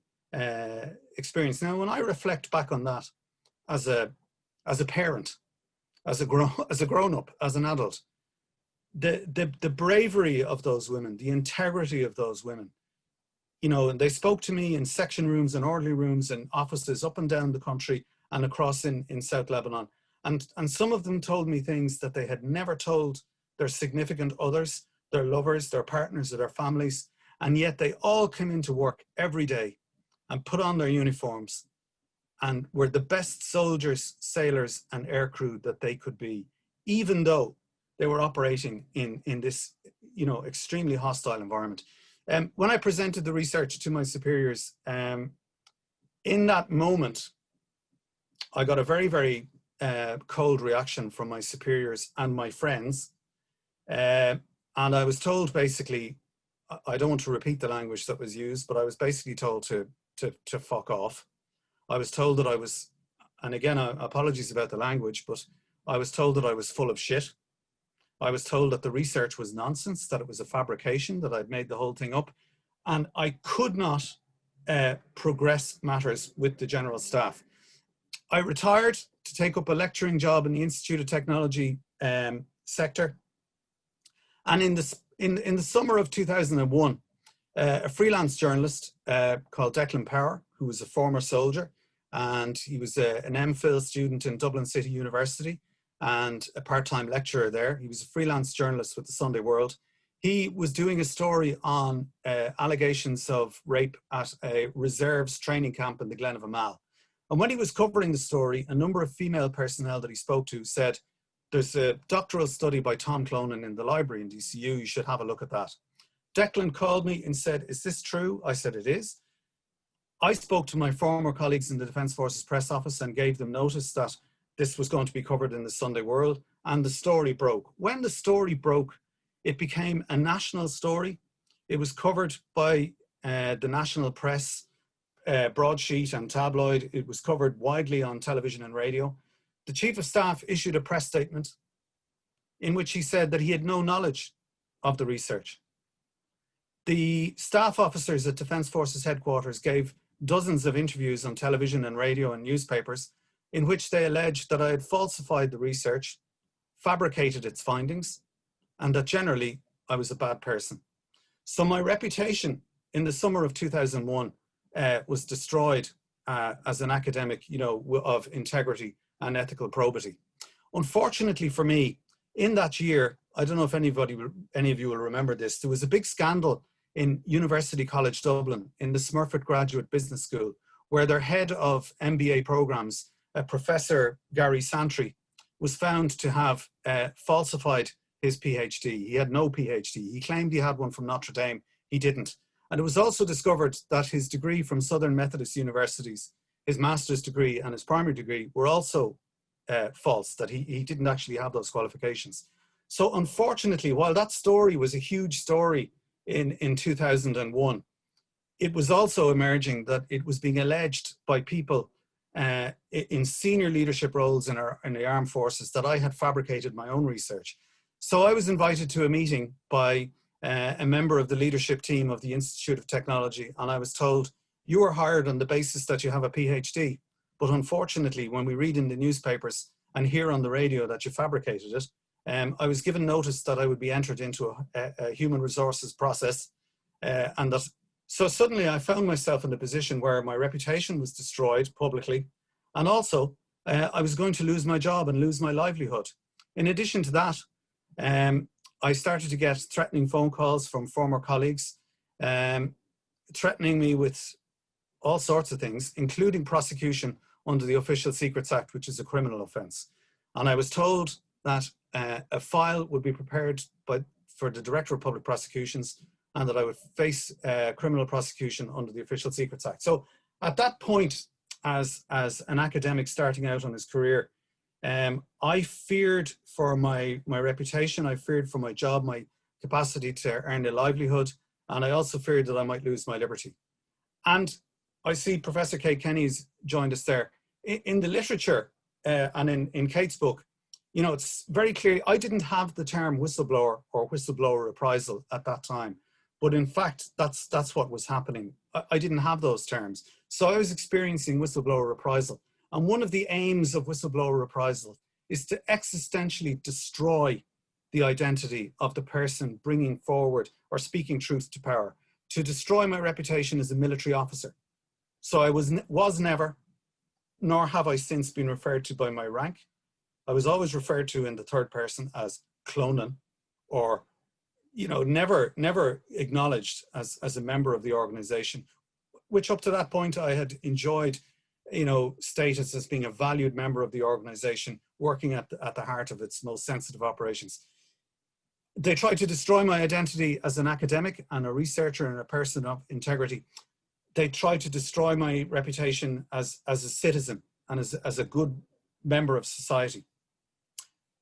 experience. Now, when I reflect back on that as a parent, as a grown-up, as an adult, the bravery of those women, the integrity of those women, you know, and they spoke to me in section rooms and orderly rooms and offices up and down the country and across in South Lebanon. And some of them told me things that they had never told their significant others, their lovers, their partners, or their families. And yet they all came into work every day and put on their uniforms and were the best soldiers, sailors, and aircrew that they could be, even though they were operating in this, you know, extremely hostile environment. When I presented the research to my superiors, in that moment, I got a very, very cold reaction from my superiors and my friends. And I was told basically, I don't want to repeat the language that was used, but I was basically told to fuck off. I was told that I was, and again, apologies about the language, but I was told that I was full of shit. I was told that the research was nonsense, that it was a fabrication, that I'd made the whole thing up. And I could not progress matters with the general staff. I retired to take up a lecturing job in the Institute of Technology sector. And in the summer of 2001, a freelance journalist called Declan Power, who was a former soldier, and he was an MPhil student in Dublin City University and a part-time lecturer there. He was a freelance journalist with the Sunday World. He was doing a story on allegations of rape at a reserves training camp in the Glen of Amal. And when he was covering the story, a number of female personnel that he spoke to said, there's a doctoral study by Tom Cloonan in the library in DCU, you should have a look at that. Declan called me and said, is this true? I said, it is. I spoke to my former colleagues in the Defence Forces press office and gave them notice that this was going to be covered in the Sunday World, and the story broke. When the story broke, it became a national story. It was covered by the national press, broadsheet and tabloid. It was covered widely on television and radio. The Chief of Staff issued a press statement in which he said that he had no knowledge of the research. The staff officers at Defence Forces headquarters gave dozens of interviews on television and radio and newspapers in which they alleged that I had falsified the research, fabricated its findings, and that generally I was a bad person. So my reputation in the summer of 2001 was destroyed as an academic, you know, of integrity and ethical probity. Unfortunately for me, in that year, I don't know if any of you will remember this, there was a big scandal in University College Dublin in the Smurfit Graduate Business School, where their head of MBA programs, Professor Gary Santry, was found to have falsified his PhD. He had no PhD. He claimed he had one from Notre Dame. He didn't. And it was also discovered that his degree from Southern Methodist Universities, his master's degree and his primary degree, were also false, that he didn't actually have those qualifications. So unfortunately, while that story was a huge story in 2001, it was also emerging that it was being alleged by people in senior leadership roles in the armed forces that I had fabricated my own research. So I was invited to a meeting by a member of the leadership team of the Institute of Technology, and I was told, you were hired on the basis that you have a PhD, but unfortunately, when we read in the newspapers and hear on the radio that you fabricated it, I was given notice that I would be entered into a human resources process, and that so suddenly I found myself in a position where my reputation was destroyed publicly, and also I was going to lose my job and lose my livelihood. In addition to that, I started to get threatening phone calls from former colleagues, threatening me with all sorts of things, including prosecution under the Official Secrets Act, which is a criminal offence. And I was told that a file would be prepared for the Director of Public Prosecutions, and that I would face criminal prosecution under the Official Secrets Act. So at that point, as an academic starting out on his career, I feared for my reputation, I feared for my job, my capacity to earn a livelihood, and I also feared that I might lose my liberty. And I see Professor Kate Kenny's joined us there. In the literature and in Kate's book, you know, it's very clear, I didn't have the term whistleblower or whistleblower reprisal at that time. But in fact, that's what was happening. I didn't have those terms. So I was experiencing whistleblower reprisal. And one of the aims of whistleblower reprisal is to existentially destroy the identity of the person bringing forward or speaking truth to power, to destroy my reputation as a military officer. So I was never, nor have I since been referred to by my rank. I was always referred to in the third person as Cloonan, or, you know, never acknowledged as a member of the organization, which up to that point I had enjoyed, you know, status as being a valued member of the organization, working at the heart of its most sensitive operations. They tried to destroy my identity as an academic and a researcher and a person of integrity. They tried to destroy my reputation as a citizen and as a good member of society.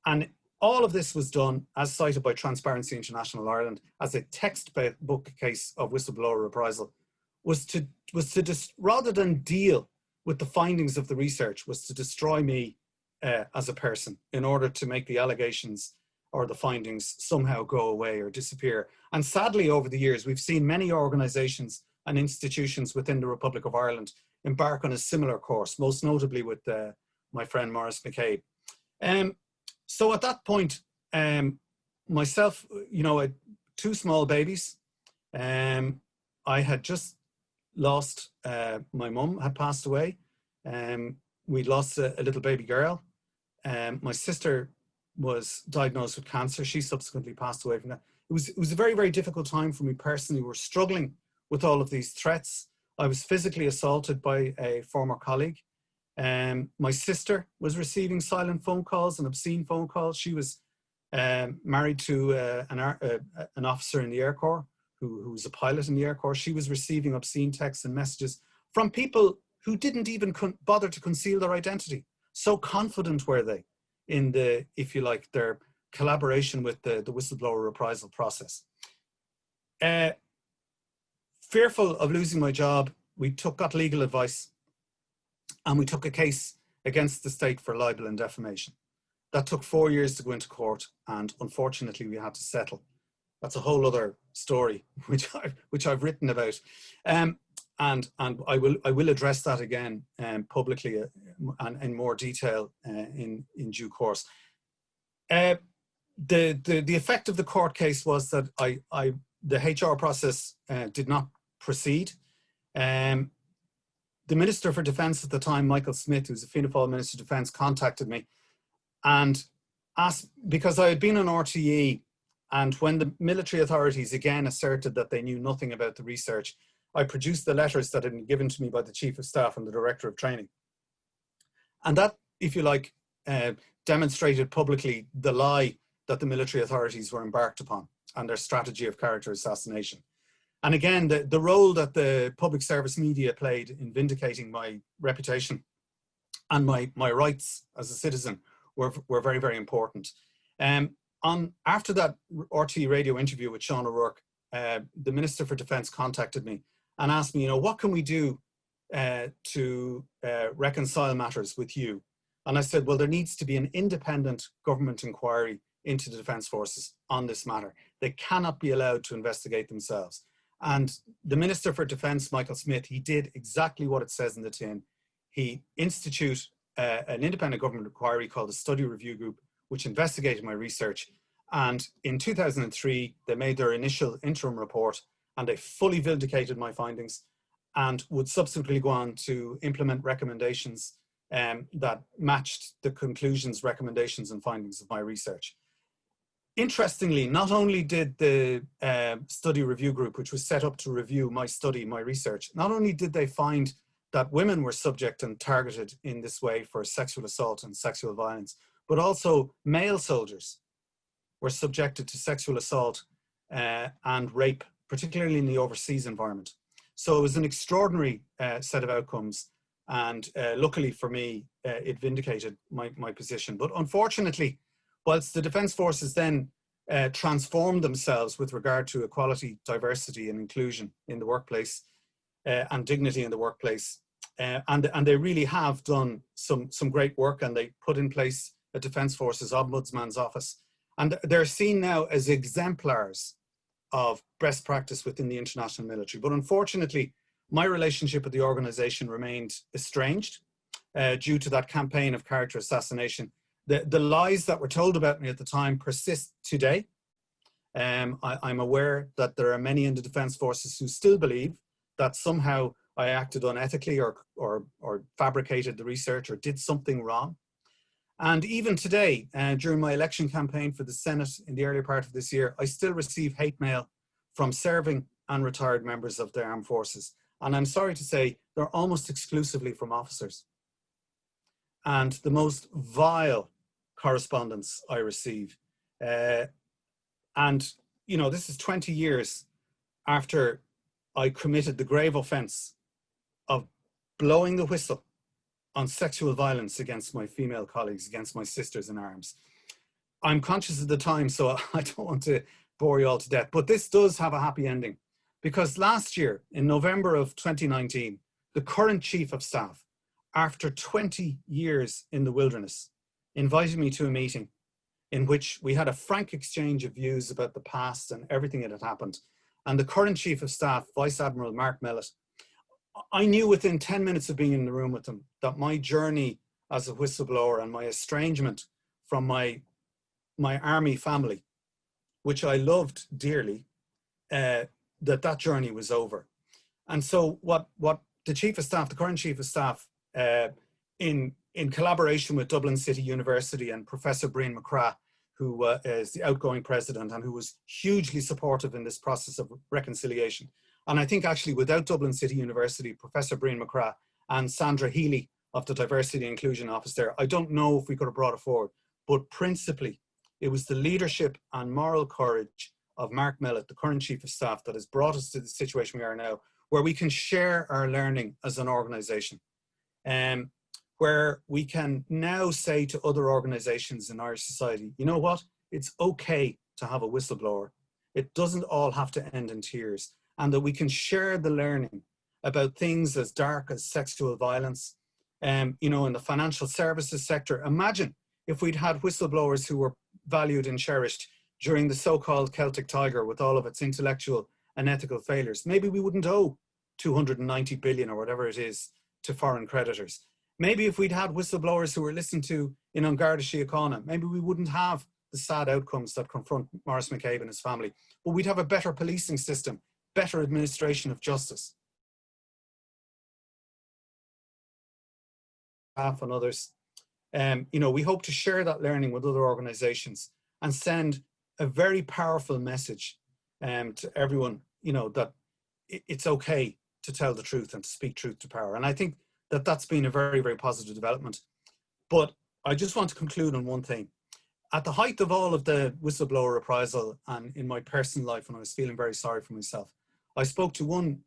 And all of this was done, as cited by Transparency International Ireland, as a textbook case of whistleblower reprisal, was to rather than deal with the findings of the research, was to destroy me as a person in order to make the allegations or the findings somehow go away or disappear. And sadly, over the years, we've seen many organizations and institutions within the Republic of Ireland embark on a similar course, most notably with my friend Maurice McCabe. So at that point, myself, you know, I had two small babies. I had just lost, my mum had passed away. We'd lost a little baby girl. My sister was diagnosed with cancer. She subsequently passed away from that. It was a very, very difficult time for me personally. We're struggling with all of these threats. I was physically assaulted by a former colleague. My sister was receiving silent phone calls and obscene phone calls. She was married to an officer in the Air Corps who was a pilot in the Air Corps. She was receiving obscene texts and messages from people who didn't even bother to conceal their identity. So confident were they in the, if you like, their collaboration with the whistleblower reprisal process. Fearful of losing my job, we got legal advice and we took a case against the state for libel and defamation. That took 4 years to go into court, and unfortunately we had to settle. That's a whole other story which I've written about, and I will address that again publicly and in more detail in due course. The effect of the court case was that the HR process did not proceed. The Minister for Defence at the time, Michael Smith, who's a Fianna Fáil Minister of Defence, contacted me and asked, because I had been on RTE, and when the military authorities again asserted that they knew nothing about the research, I produced the letters that had been given to me by the Chief of Staff and the Director of Training. And that, if you like, demonstrated publicly the lie that the military authorities were embarked upon and their strategy of character assassination. And again, the role that the public service media played in vindicating my reputation and my rights as a citizen were very, very important. After that RTE radio interview with Sean O'Rourke, the Minister for Defence contacted me and asked me, you know, what can we do to reconcile matters with you? And I said, well, there needs to be an independent government inquiry into the Defence Forces on this matter. They cannot be allowed to investigate themselves. And the Minister for Defence, Michael Smith, he did exactly what it says in the tin. He instituted an independent government inquiry called the Study Review Group, which investigated my research. And in 2003, they made their initial interim report and they fully vindicated my findings and would subsequently go on to implement recommendations that matched the conclusions, recommendations and findings of my research. Interestingly, not only did the study review group, which was set up to review my study, my research, not only did they find that women were subject and targeted in this way for sexual assault and sexual violence, but also male soldiers were subjected to sexual assault and rape, particularly in the overseas environment. So it was an extraordinary set of outcomes, and luckily for me, it vindicated my position. But unfortunately, whilst the Defence Forces then transformed themselves with regard to equality, diversity and inclusion in the workplace and dignity in the workplace, and they really have done some great work, and they put in place a Defence Forces Ombudsman's Office. And they're seen now as exemplars of best practice within the international military. But unfortunately, my relationship with the organisation remained estranged due to that campaign of character assassination. The lies that were told about me at the time persist today. I'm aware that there are many in the Defence Forces who still believe that somehow I acted unethically or fabricated the research or did something wrong. And even today, during my election campaign for the Senate in the earlier part of this year, I still receive hate mail from serving and retired members of the armed forces. And I'm sorry to say, they're almost exclusively from officers. And the most vile correspondence I receive. And, you know, this is 20 years after I committed the grave offense of blowing the whistle on sexual violence against my female colleagues, against my sisters in arms. I'm conscious of the time, so I don't want to bore you all to death, but this does have a happy ending, because last year, in November of 2019, the current Chief of Staff, after 20 years in the wilderness, invited me to a meeting in which we had a frank exchange of views about the past and everything that had happened. And the current Chief of Staff, Vice Admiral Mark Mellett, I knew within 10 minutes of being in the room with him that my journey as a whistleblower and my estrangement from my army family, which I loved dearly, that journey was over. And so what the Chief of Staff, the current Chief of Staff, in collaboration with Dublin City University and Professor Brian McCrath, who is the outgoing president and who was hugely supportive in this process of reconciliation. And I think actually without Dublin City University, Professor Brian McCrath and Sandra Healy of the Diversity and Inclusion Office there, I don't know if we could have brought it forward, but principally it was the leadership and moral courage of Mark Mellett, the current Chief of Staff, that has brought us to the situation we are now, where we can share our learning as an organisation, where we can now say to other organisations in Irish society, you know what, it's okay to have a whistleblower. It doesn't all have to end in tears, and that we can share the learning about things as dark as sexual violence, you know, in the financial services sector. Imagine if we'd had whistleblowers who were valued and cherished during the so-called Celtic Tiger with all of its intellectual and ethical failures. Maybe we wouldn't owe 290 billion or whatever it is to foreign creditors. Maybe if we'd had whistleblowers who were listened to in An Garda Síochána, maybe we wouldn't have the sad outcomes that confront Maurice McCabe and his family, but we'd have a better policing system, better administration of justice. And others, you know, we hope to share that learning with other organizations and send a very powerful message to everyone, you know, that it's okay to tell the truth and to speak truth to power. And I think that that's been a very, very positive development. But I just want to conclude on one thing. At the height of all of the whistleblower reprisal and in my personal life, when I was feeling very sorry for myself, I spoke to one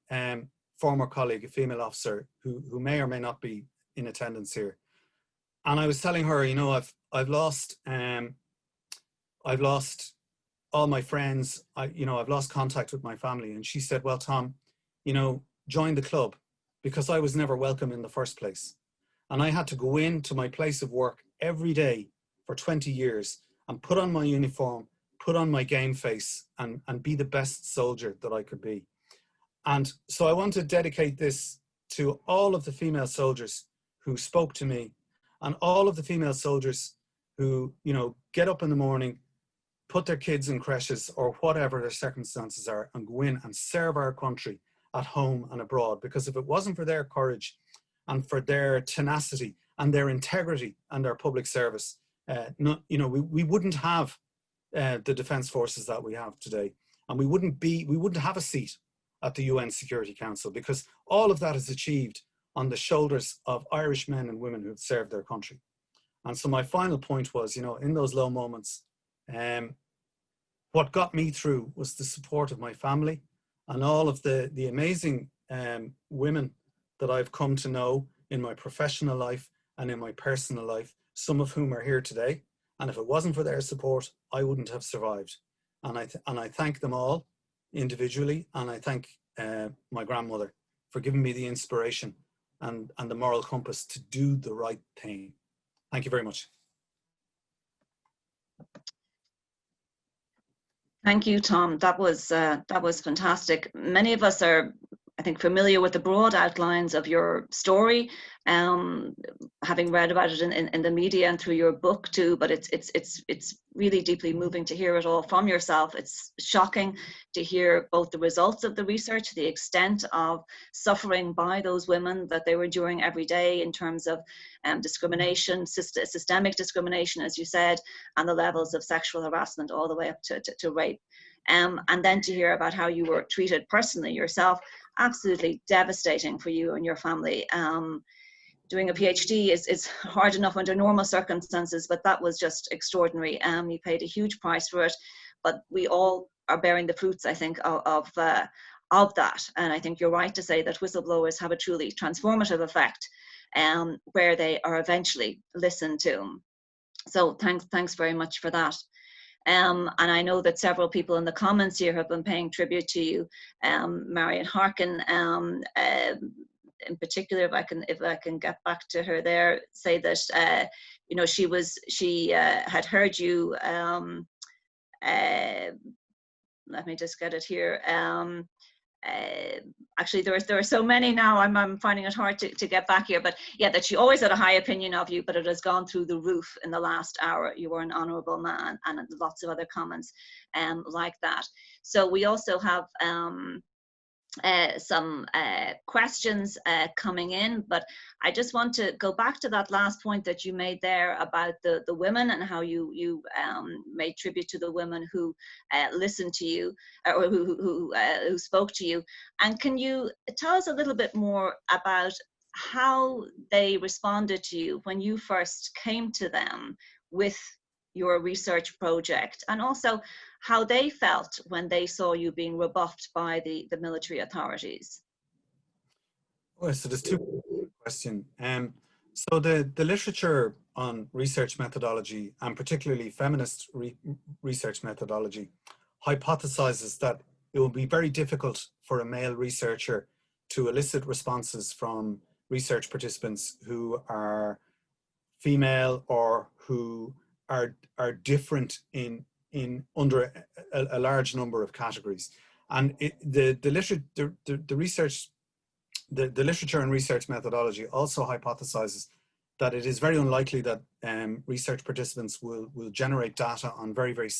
former colleague, a female officer, who may or may not be in attendance here. And I was telling her, you know, I've lost all my friends. You know, I've lost contact with my family. And she said, well, Tom, you know, join the club, because I was never welcome in the first place. And I had to go into my place of work every day for 20 years and put on my uniform, put on my game face, and be the best soldier that I could be. And so I want to dedicate this to all of the female soldiers who spoke to me, and all of the female soldiers who, you know, get up in the morning, put their kids in creches or whatever their circumstances are, and go in and serve our country at home and abroad. Because if it wasn't for their courage and for their tenacity and their integrity and their public service, you know, we wouldn't have the defence forces that we have today, and we wouldn't have a seat at the UN Security Council, because all of that is achieved on the shoulders of Irish men and women who have served their country. And so my final point was, you know, in those low moments, what got me through was the support of my family and all of the amazing women that I've come to know in my professional life and in my personal life, some of whom are here today. And if it wasn't for their support, I wouldn't have survived. And I thank them all individually, and I thank my grandmother for giving me the inspiration and the moral compass to do the right thing. Thank you very much. Thank you, Tom. That was fantastic. Many of us are, I think, familiar with the broad outlines of your story, having read about it in the media and through your book too. But it's really deeply moving to hear it all from yourself. It's shocking to hear both the results of the research, the extent of suffering by those women that they were enduring every day in terms of discrimination, systemic discrimination, as you said, and the levels of sexual harassment all the way up to rape. And then to hear about how you were treated personally yourself, absolutely devastating for you and your family. Doing a PhD is hard enough under normal circumstances, but that was just extraordinary. You paid a huge price for it, but we all are bearing the fruits, I think, of that. And I think you're right to say that whistleblowers have a truly transformative effect, where they are eventually listened to. So thanks very much for that. And I know that several people in the comments here have been paying tribute to you. Marion Harkin, in particular, if I can get back to her there, say that you know, she had heard you. Let me just get it here. Actually, there are so many now, I'm finding it hard to get back here, but yeah, that she always had a high opinion of you, but it has gone through the roof in the last hour. You were an honourable man, and lots of other comments like that. So we also have some questions coming in, but I just want to go back to that last point that you made there about the women and how you made tribute to the women who listened to you, or who spoke to you. And can you tell us a little bit more about how they responded to you when you first came to them with your research project, and also how they felt when they saw you being rebuffed by the military authorities? Well, so there's two questions. So the literature on research methodology, and particularly feminist research methodology, hypothesizes that it will be very difficult for a male researcher to elicit responses from research participants who are female or who are different in under a large number of categories. And the literature and research methodology also hypothesizes that it is very unlikely that research participants will generate data on very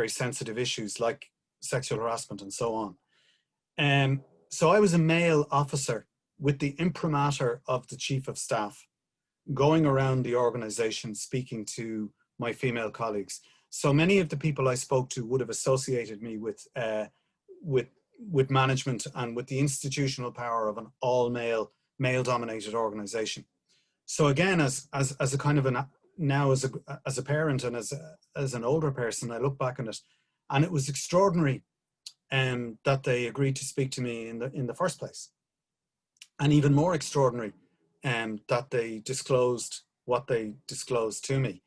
sensitive issues like sexual harassment and so on. So I was a male officer with the imprimatur of the chief of staff, going around the organization speaking to my female colleagues. So many of the people I spoke to would have associated me with management and with the institutional power of an all-male, male-dominated organization. So again, as a kind of as a parent and as an older person, I look back on it, and it was extraordinary that they agreed to speak to me in the first place, and even more extraordinary that they disclosed what they disclosed to me.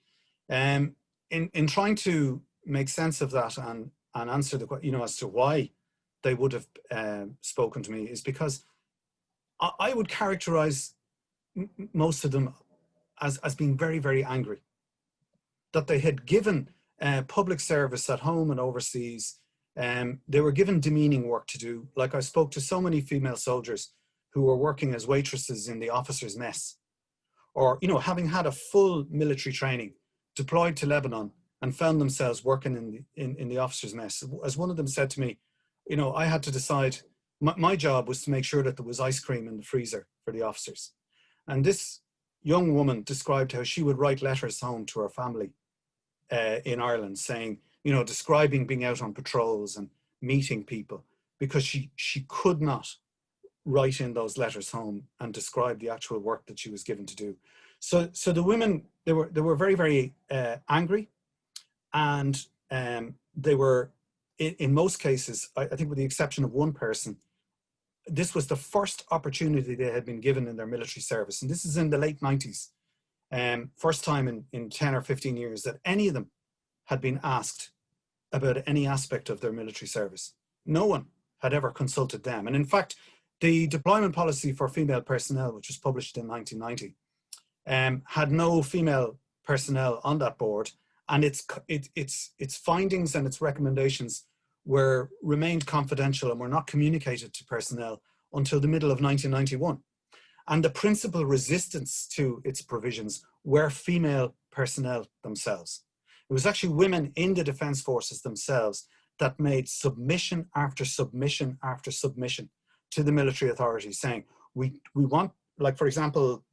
In trying to make sense of that and answer the question, as to why they would have spoken to me, is because I would characterize most of them as being very angry that they had given public service at home and overseas. They were given demeaning work to do. Like, I spoke to so many female soldiers who were working as waitresses in the officers' mess, or having had a full military training, deployed to Lebanon, and found themselves working in the officers' mess. As one of them said to me, I had to decide. My job was to make sure that there was ice cream in the freezer for the officers. And this young woman described how she would write letters home to her family in Ireland, saying, describing being out on patrols and meeting people, because she could not write in those letters home and describe the actual work that she was given to do. So the women, they were very angry, and they were, in most cases, I think with the exception of one person, this was the first opportunity they had been given in their military service. And this is in the late 90s. First time in 10 or 15 years that any of them had been asked about any aspect of their military service. No one had ever consulted them. And in fact, the deployment policy for female personnel, which was published in 1990, had no female personnel on that board. And its findings and its recommendations remained confidential and were not communicated to personnel until the middle of 1991. And the principal resistance to its provisions were female personnel themselves. It was actually women in the Defence Forces themselves that made submission after submission after submission to the military authorities, saying, we want, like, for example,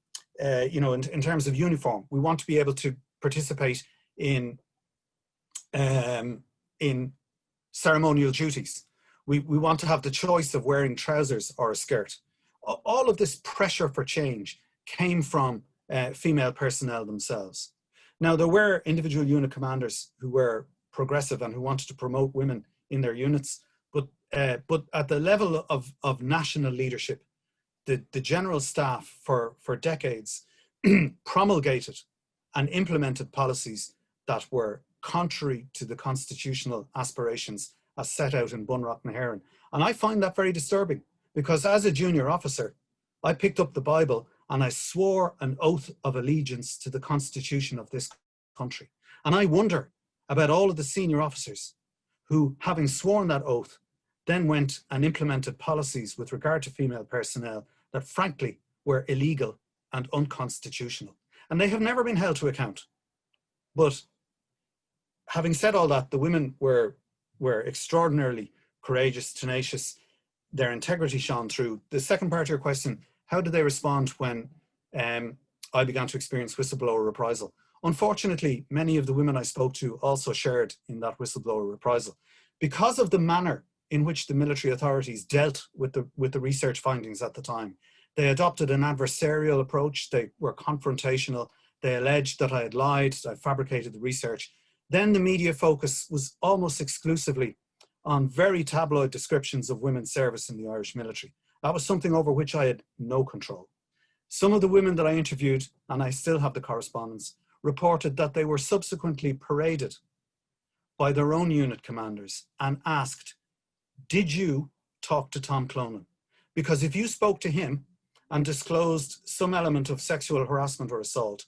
you know, in terms of uniform, we want to be able to participate in ceremonial duties. We want to have the choice of wearing trousers or a skirt. All of this pressure for change came from female personnel themselves. Now, there were individual unit commanders who were progressive and who wanted to promote women in their units, but at the level of national leadership, the general staff for decades promulgated and implemented policies that were contrary to the constitutional aspirations as set out in Bunrock na hÉireann. And I find that very disturbing, because as a junior officer, I picked up the Bible and I swore an oath of allegiance to the Constitution of this country. And I wonder about all of the senior officers who, having sworn that oath, then went and implemented policies with regard to female personnel that frankly were illegal and unconstitutional. And they have never been held to account. But having said all that, the women were extraordinarily courageous, tenacious. Their integrity shone through. The second part of your question, how did they respond when I began to experience whistleblower reprisal? Unfortunately, many of the women I spoke to also shared in that whistleblower reprisal. Because of the manner in which the military authorities dealt with the research findings at the time, they adopted an adversarial approach. They were confrontational. They alleged that I had lied, I fabricated the research. Then the media focus was almost exclusively on very tabloid descriptions of women's service in the Irish military. That was something over which I had no control. Some of the women that I interviewed, and I still have the correspondence, reported that they were subsequently paraded by their own unit commanders and asked, did you talk to Tom Cloonan? Because if you spoke to him and disclosed some element of sexual harassment or assault,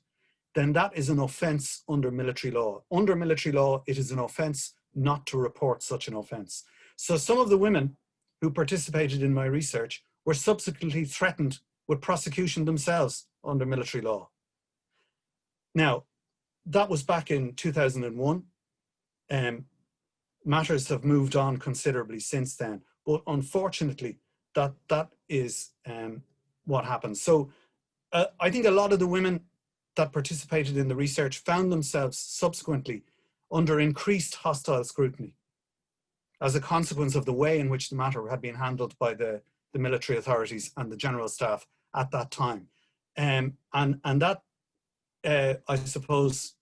then that is an offence under military law. Under military law, it is an offence not to report such an offence. So some of the women who participated in my research were subsequently threatened with prosecution themselves under military law. Now, that was back in 2001. Matters have moved on considerably since then, but unfortunately, that is what happened. So I think a lot of the women that participated in the research found themselves subsequently under increased hostile scrutiny as a consequence of the way in which the matter had been handled by the military authorities and the general staff at that time. And that, I suppose,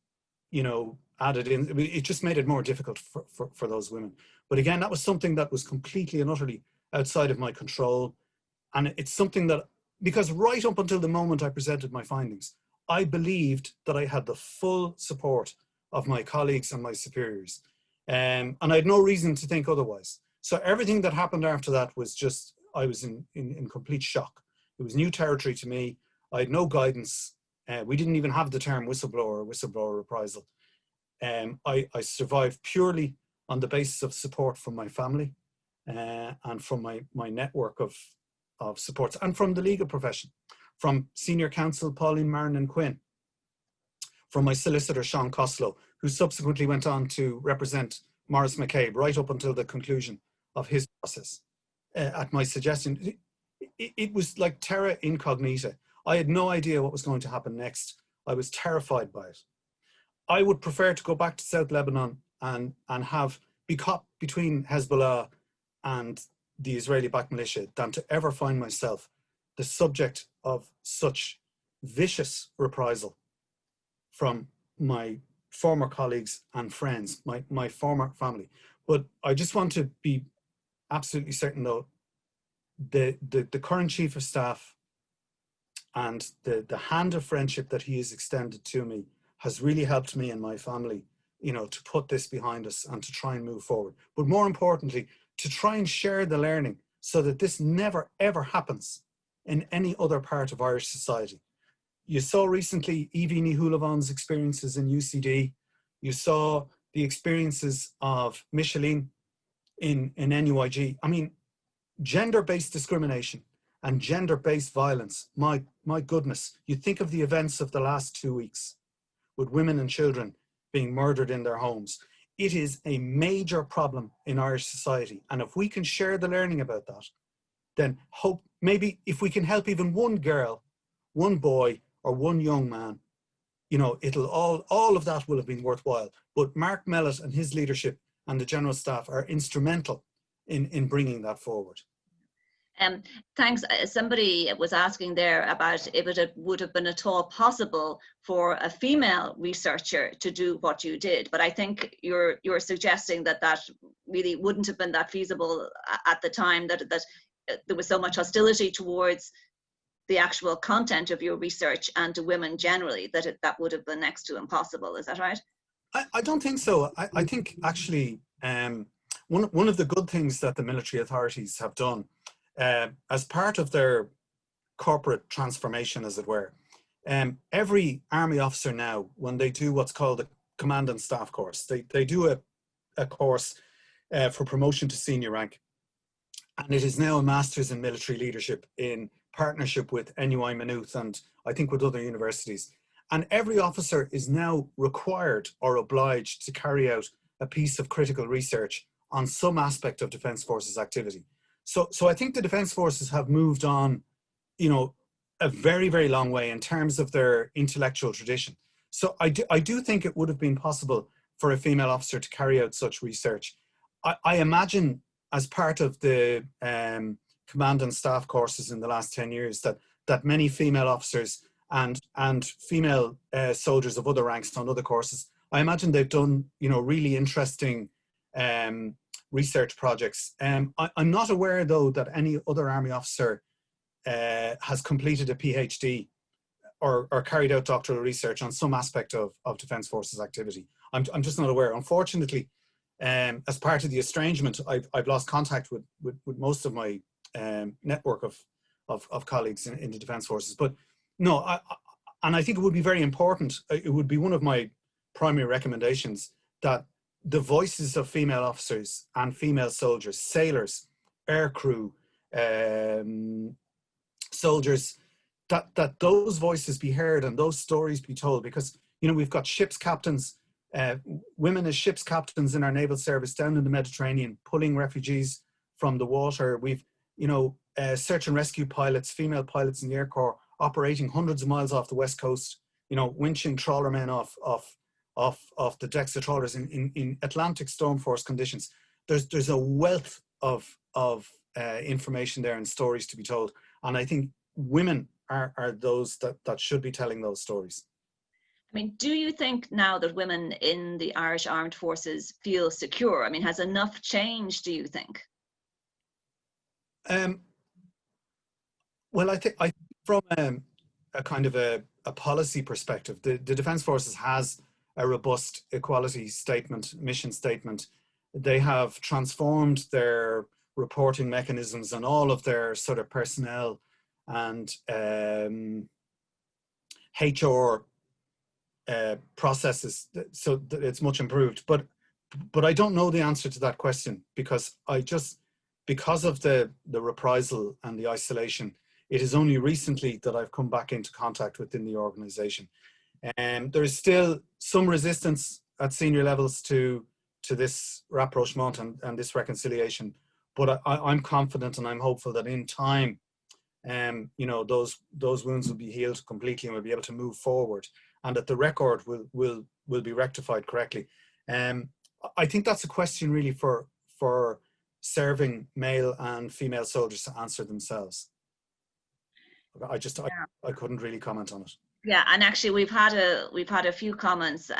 you know, added in, it just made it more difficult for those women. But again, that was something that was completely and utterly outside of my control. And it's something that, because right up until the moment I presented my findings, I believed that I had the full support of my colleagues and my superiors. And I had no reason to think otherwise. So everything that happened after that was just, I was in complete shock. It was new territory to me. I had no guidance. We didn't even have the term whistleblower or whistleblower reprisal. I survived purely on the basis of support from my family and from my network of supports, and from the legal profession, from senior counsel Pauline Martin Quinn, from my solicitor Sean Costello, who subsequently went on to represent Maurice McCabe right up until the conclusion of his process. At my suggestion, it was like terra incognita. I had no idea what was going to happen next. I was terrified by it. I would prefer to go back to South Lebanon and be caught between Hezbollah and the Israeli-backed militia than to ever find myself the subject of such vicious reprisal from my former colleagues and friends, my former family. But I just want to be absolutely certain, though, the current Chief of Staff and the hand of friendship that he has extended to me has really helped me and my family, you know, to put this behind us and to try and move forward. But more importantly, to try and share the learning so that this never, ever happens in any other part of Irish society. You saw recently Evie Nihulavan's experiences in UCD. You saw the experiences of Micheline in NUIG. I mean, gender-based discrimination and gender-based violence, my goodness, you think of the events of the last 2 weeks with women and children being murdered in their homes. It is a major problem in Irish society. And if we can share the learning about that, then hope maybe if we can help even one girl, one boy, or one young man, you know, it'll all of that will have been worthwhile. But Mark Mellett and his leadership and the general staff are instrumental in bringing that forward. Thanks. Somebody was asking there about if it would have been at all possible for a female researcher to do what you did, but I think you're suggesting that that really wouldn't have been that feasible at the time, that there was so much hostility towards the actual content of your research and to women generally that that would have been next to impossible. Is that right? I don't think so. I think actually one of the good things that the military authorities have done as part of their corporate transformation, as it were, every army officer now, when they do what's called the command and staff course, they do a course for promotion to senior rank. And it is now a master's in military leadership in partnership with NUI Maynooth and I think with other universities. And every officer is now required or obliged to carry out a piece of critical research on some aspect of Defence Forces activity. So I think the Defence Forces have moved on, you know, a very, very long way in terms of their intellectual tradition. So I do think it would have been possible for a female officer to carry out such research. I imagine as part of the command and staff courses in the last 10 years that many female officers and female soldiers of other ranks on other courses, I imagine they've done, you know, really interesting research projects. I'm not aware, though, that any other army officer has completed a PhD or carried out doctoral research on some aspect of Defence Forces activity. I'm just not aware. Unfortunately, as part of the estrangement, I've lost contact with most of my network of colleagues in the Defence Forces. But no, and I think it would be very important. It would be one of my primary recommendations that the voices of female officers and female soldiers, sailors, aircrew, soldiers, that those voices be heard and those stories be told, because, you know, we've got ship's captains, women as ship's captains in our naval service down in the Mediterranean, pulling refugees from the water. We've, you know, search and rescue pilots, female pilots in the Air Corps, operating hundreds of miles off the west coast, you know, winching trawlermen off the decks of trawlers in Atlantic storm force conditions. There's a wealth of information there and stories to be told, and I think women are those that should be telling those stories. I mean, do you think now that women in the Irish Armed Forces feel secure? I mean, has enough changed, do you think? Well, I think from a kind of a policy perspective, the Defence Forces has a robust equality statement, mission statement. They have transformed their reporting mechanisms and all of their sort of personnel and HR processes, so that it's much improved. But I don't know the answer to that question, because because of the reprisal and the isolation, it is only recently that I've come back into contact within the organisation. And there is still some resistance at senior levels to this rapprochement and this reconciliation. But I'm confident and I'm hopeful that in time, you know, those wounds will be healed completely and we'll be able to move forward, and that the record will be rectified correctly. I think that's a question really for serving male and female soldiers to answer themselves. I couldn't really comment on it. Yeah, and actually we've had a few comments,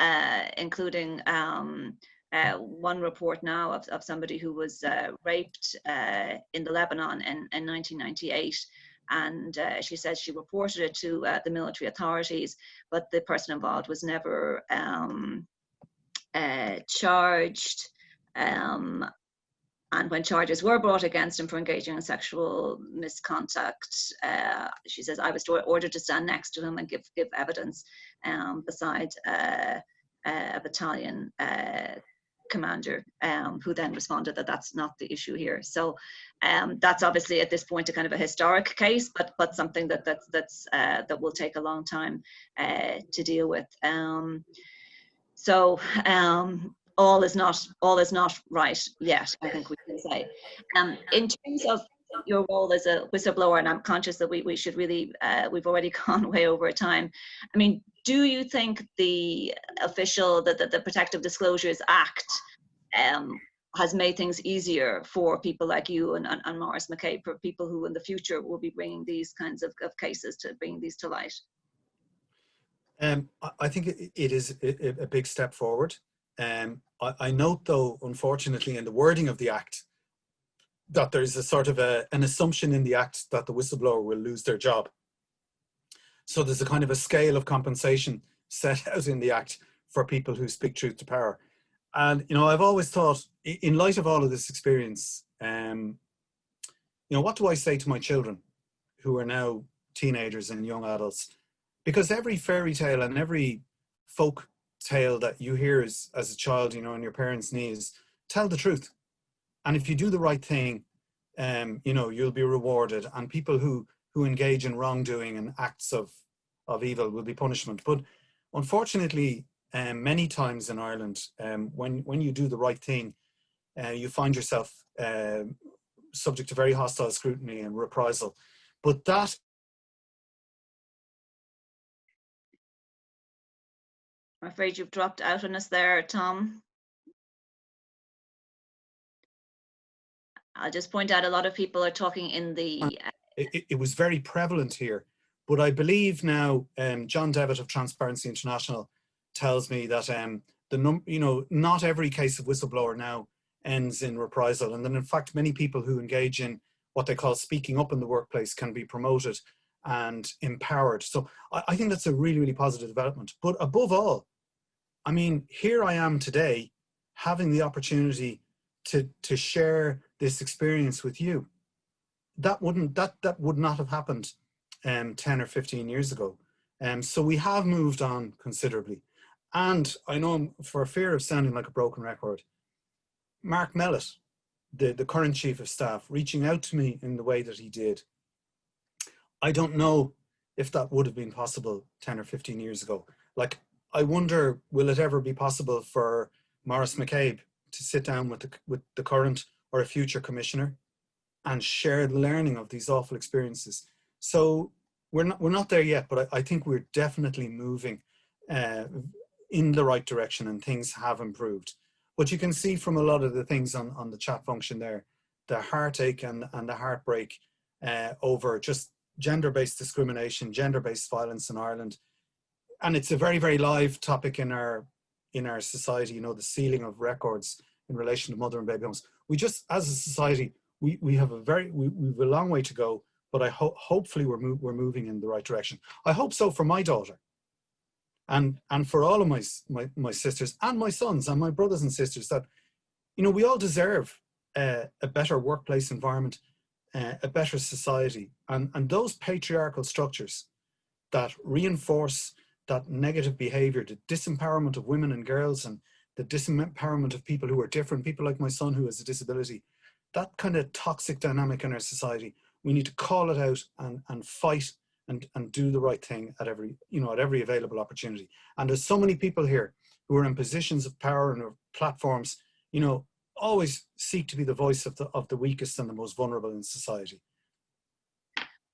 including one report now of somebody who was raped in the Lebanon in 1998, and she says she reported it to the military authorities, but the person involved was never charged. And when charges were brought against him for engaging in sexual misconduct, she says, I was ordered to stand next to him and give evidence beside a battalion commander, who then responded that that's not the issue here. So that's obviously at this point a kind of a historic case, but something that will take a long time to deal with. So all is not right yet, I think we can say. In terms of your role as a whistleblower, and I'm conscious that we should really, we've already gone way over time. I mean, do you think the official, the Protective Disclosures Act has made things easier for people like you and Maurice McCabe, for people who in the future will be bringing these kinds of cases, to bring these to light? I think it is a big step forward. I note, though, unfortunately, in the wording of the Act, that there's a sort of an assumption in the Act that the whistleblower will lose their job. So there's a kind of a scale of compensation set out in the Act for people who speak truth to power. And, you know, I've always thought, in light of all of this experience, you know, what do I say to my children who are now teenagers and young adults? Because every fairy tale and every folk tale that you hear as a child, you know, on your parents' knees, tell the truth. And if you do the right thing, you know, you'll be rewarded. And people who engage in wrongdoing and acts of evil will be punishment. But unfortunately, many times in Ireland, when you do the right thing, you find yourself subject to very hostile scrutiny and reprisal. But that... I'm afraid you've dropped out on us there, Tom. I'll just point out a lot of people are talking in the... It was very prevalent here. But I believe now, John Devitt of Transparency International tells me that you know, not every case of whistleblower now ends in reprisal. And then, in fact, many people who engage in what they call speaking up in the workplace can be promoted and empowered. So I think that's a really, really positive development. But above all, I mean, here I am today having the opportunity to share this experience with you. That would not have happened 10 or 15 years ago. So we have moved on considerably. And I know, for fear of sounding like a broken record, Mark Mellett, the current Chief of Staff, reaching out to me in the way that he did, I don't know if that would have been possible 10 or 15 years ago. Like, I wonder, will it ever be possible for Maurice McCabe to sit down with the current or a future commissioner and share the learning of these awful experiences? So we're not there yet, but I think we're definitely moving in the right direction, and things have improved. But you can see from a lot of the things on the chat function there, the heartache and the heartbreak over just gender-based discrimination, gender-based violence in Ireland. And it's a very, very live topic in our society, you know, the sealing of records in relation to mother and baby homes. We just, as a society, we have we've a long way to go, but hopefully we're moving in the right direction. I hope so for my daughter, and for all of my sisters and my sons and my brothers and sisters, that, you know, we all deserve a better workplace environment, a better society, and those patriarchal structures that reinforce that negative behavior, the disempowerment of women and girls, and the disempowerment of people who are different, people like my son who has a disability, that kind of toxic dynamic in our society, we need to call it out and fight and do the right thing at every available opportunity. And there's so many people here who are in positions of power and platforms, you know, always seek to be the voice of the weakest and the most vulnerable in society.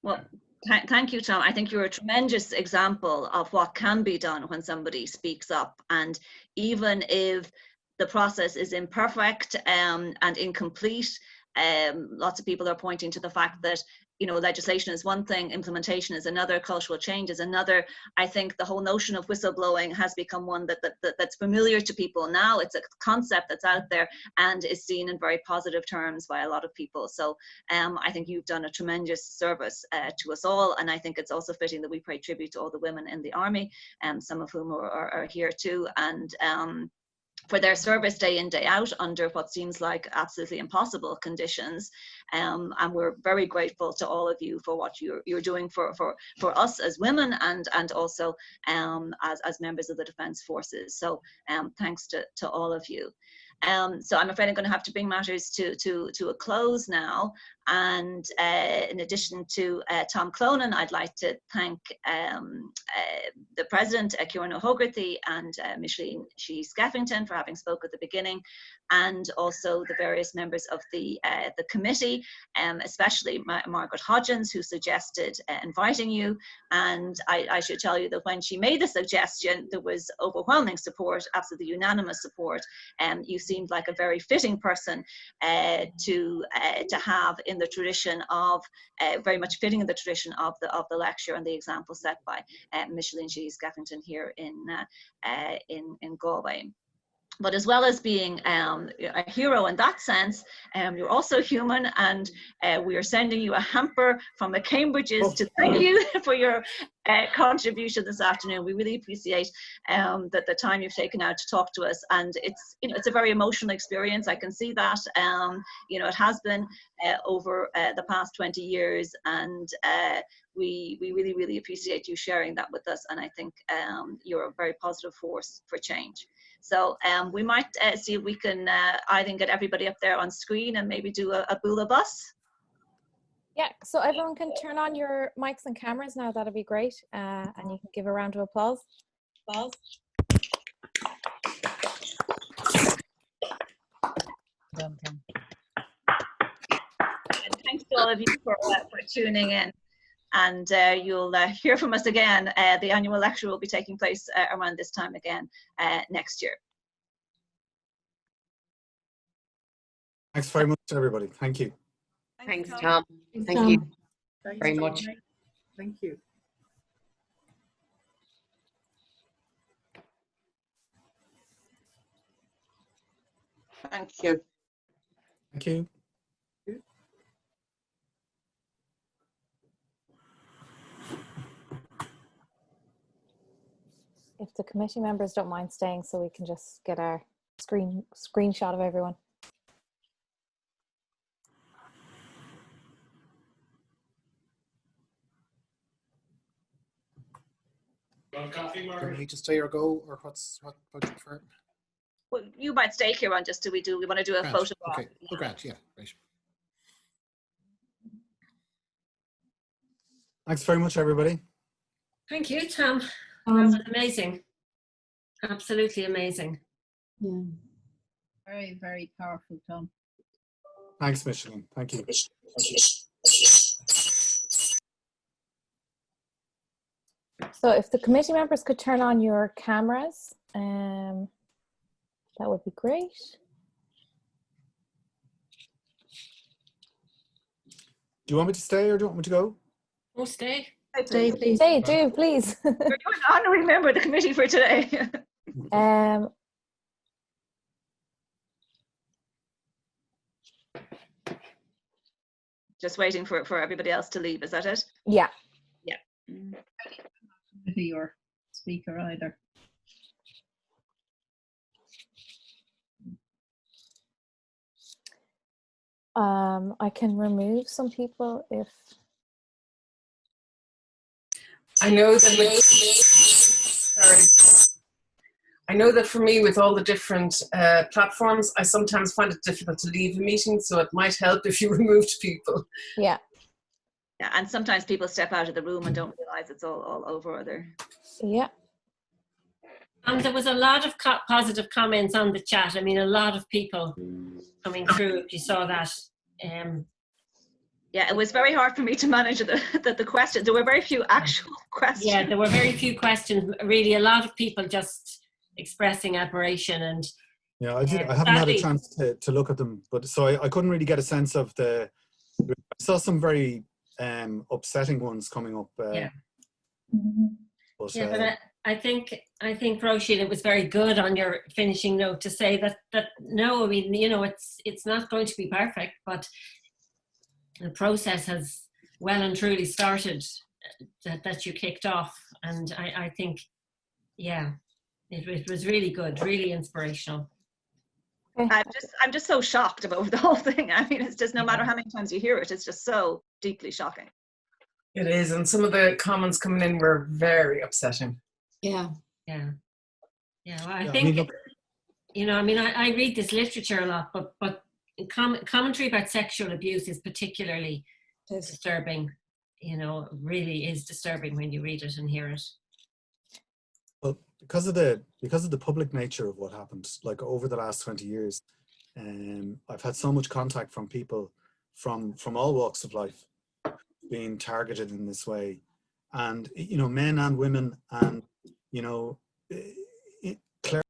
Well, thank you, Tom. I think you're a tremendous example of what can be done when somebody speaks up. And even if the process is imperfect and incomplete, lots of people are pointing to the fact that, you know, legislation is one thing, implementation is another, cultural change is another. I think the whole notion of whistleblowing has become one that's familiar to people now. It's a concept that's out there and is seen in very positive terms by a lot of people. So I think you've done a tremendous service to us all, and I think it's also fitting that we pay tribute to all the women in the army, some of whom are here too, and for their service day in, day out under what seems like absolutely impossible conditions. And we're very grateful to all of you for what you're doing for us as women, and also as members of the Defence Forces. So thanks to all of you. So I'm afraid I'm going to have to bring matters to a close now. And in addition to Tom Cloonan, I'd like to thank the President, Kieran O'Hogarty, and Micheline Sheehy Skeffington for having spoke at the beginning, and also the various members of the committee, especially Margaret Hodgins, who suggested inviting you. And I should tell you that when she made the suggestion, there was overwhelming support, absolutely unanimous support. You seemed like a very fitting person to have in the tradition of, very much fitting in the tradition of the lecture and the example set by Micheline Sheehy Skeffington here in Galway. But as well as being a hero in that sense, you're also human, and we are sending you a hamper from the Cambridges to thank you for your contribution this afternoon. We really appreciate that the time you've taken out to talk to us, and it's, you know, it's a very emotional experience. I can see that. You know, it has been over the past 20 years, and we really appreciate you sharing that with us, and I think you're a very positive force for change. So we might see if we can either get everybody up there on screen and maybe do a Bula bus. Yeah, so everyone can turn on your mics and cameras now. That'd be great. And you can give a round of applause. And thanks to all of you for tuning in. And you'll hear from us again. The annual lecture will be taking place around this time again next year. Thanks very much, everybody. Thank you. Thanks, Tom. Thank you very much. Thank you. Thank you. Thank you. If the committee members don't mind staying, so we can just get our screenshot of everyone. Do we need to stay or go, or what do you prefer? Well, you might stay here on just till we want to do a Grant. photograph. Okay, oh, Grant, yeah, right. Thanks very much, everybody. Thank you, Tom. That was amazing. Absolutely amazing. Yeah. Very, very powerful, Tom. Thanks, Micheline. Thank you. So if the committee members could turn on your cameras, that would be great. Do you want me to stay or do you want me to go? Oh, stay. Stay, please. Stay, do, please. You're an honorary member of the committee for today. Just waiting for everybody else to leave, is that it? Yeah. Yeah. Be your speaker either. I can remove some people if. I know that I know that for me, with all the different platforms, I sometimes find it difficult to leave a meeting, so it might help if you removed people. Yeah. Yeah, and sometimes people step out of the room and don't realize it's all over. Yeah. And there was a lot of positive comments on the chat. I mean, a lot of people coming through, if you saw that. Yeah, it was very hard for me to manage the questions. There were very few actual questions. Yeah, there were very few questions. Really, a lot of people just expressing admiration. And yeah, I haven't had a chance to look at them, but so I couldn't really get a sense of I saw some very upsetting ones coming up. Yeah. But, yeah, but I think Roisin, it was very good on your finishing note to say that no, I mean, you know, it's not going to be perfect, but the process has well and truly started that you kicked off, and I think, yeah, it was really good, really inspirational. I'm just so shocked about the whole thing. I mean, it's just, no matter how many times you hear it, it's just so deeply shocking. It is, and some of the comments coming in were very upsetting. Yeah. Well, I think. I mean, look, you know, I mean, I read this literature a lot, but commentary about sexual abuse is particularly disturbing. You know, it really is disturbing when you read it and hear it. Well, because of the public nature of what happened, like over the last 20 years, I've had so much contact from people from all walks of life being targeted in this way, and you know, men and women, and you know,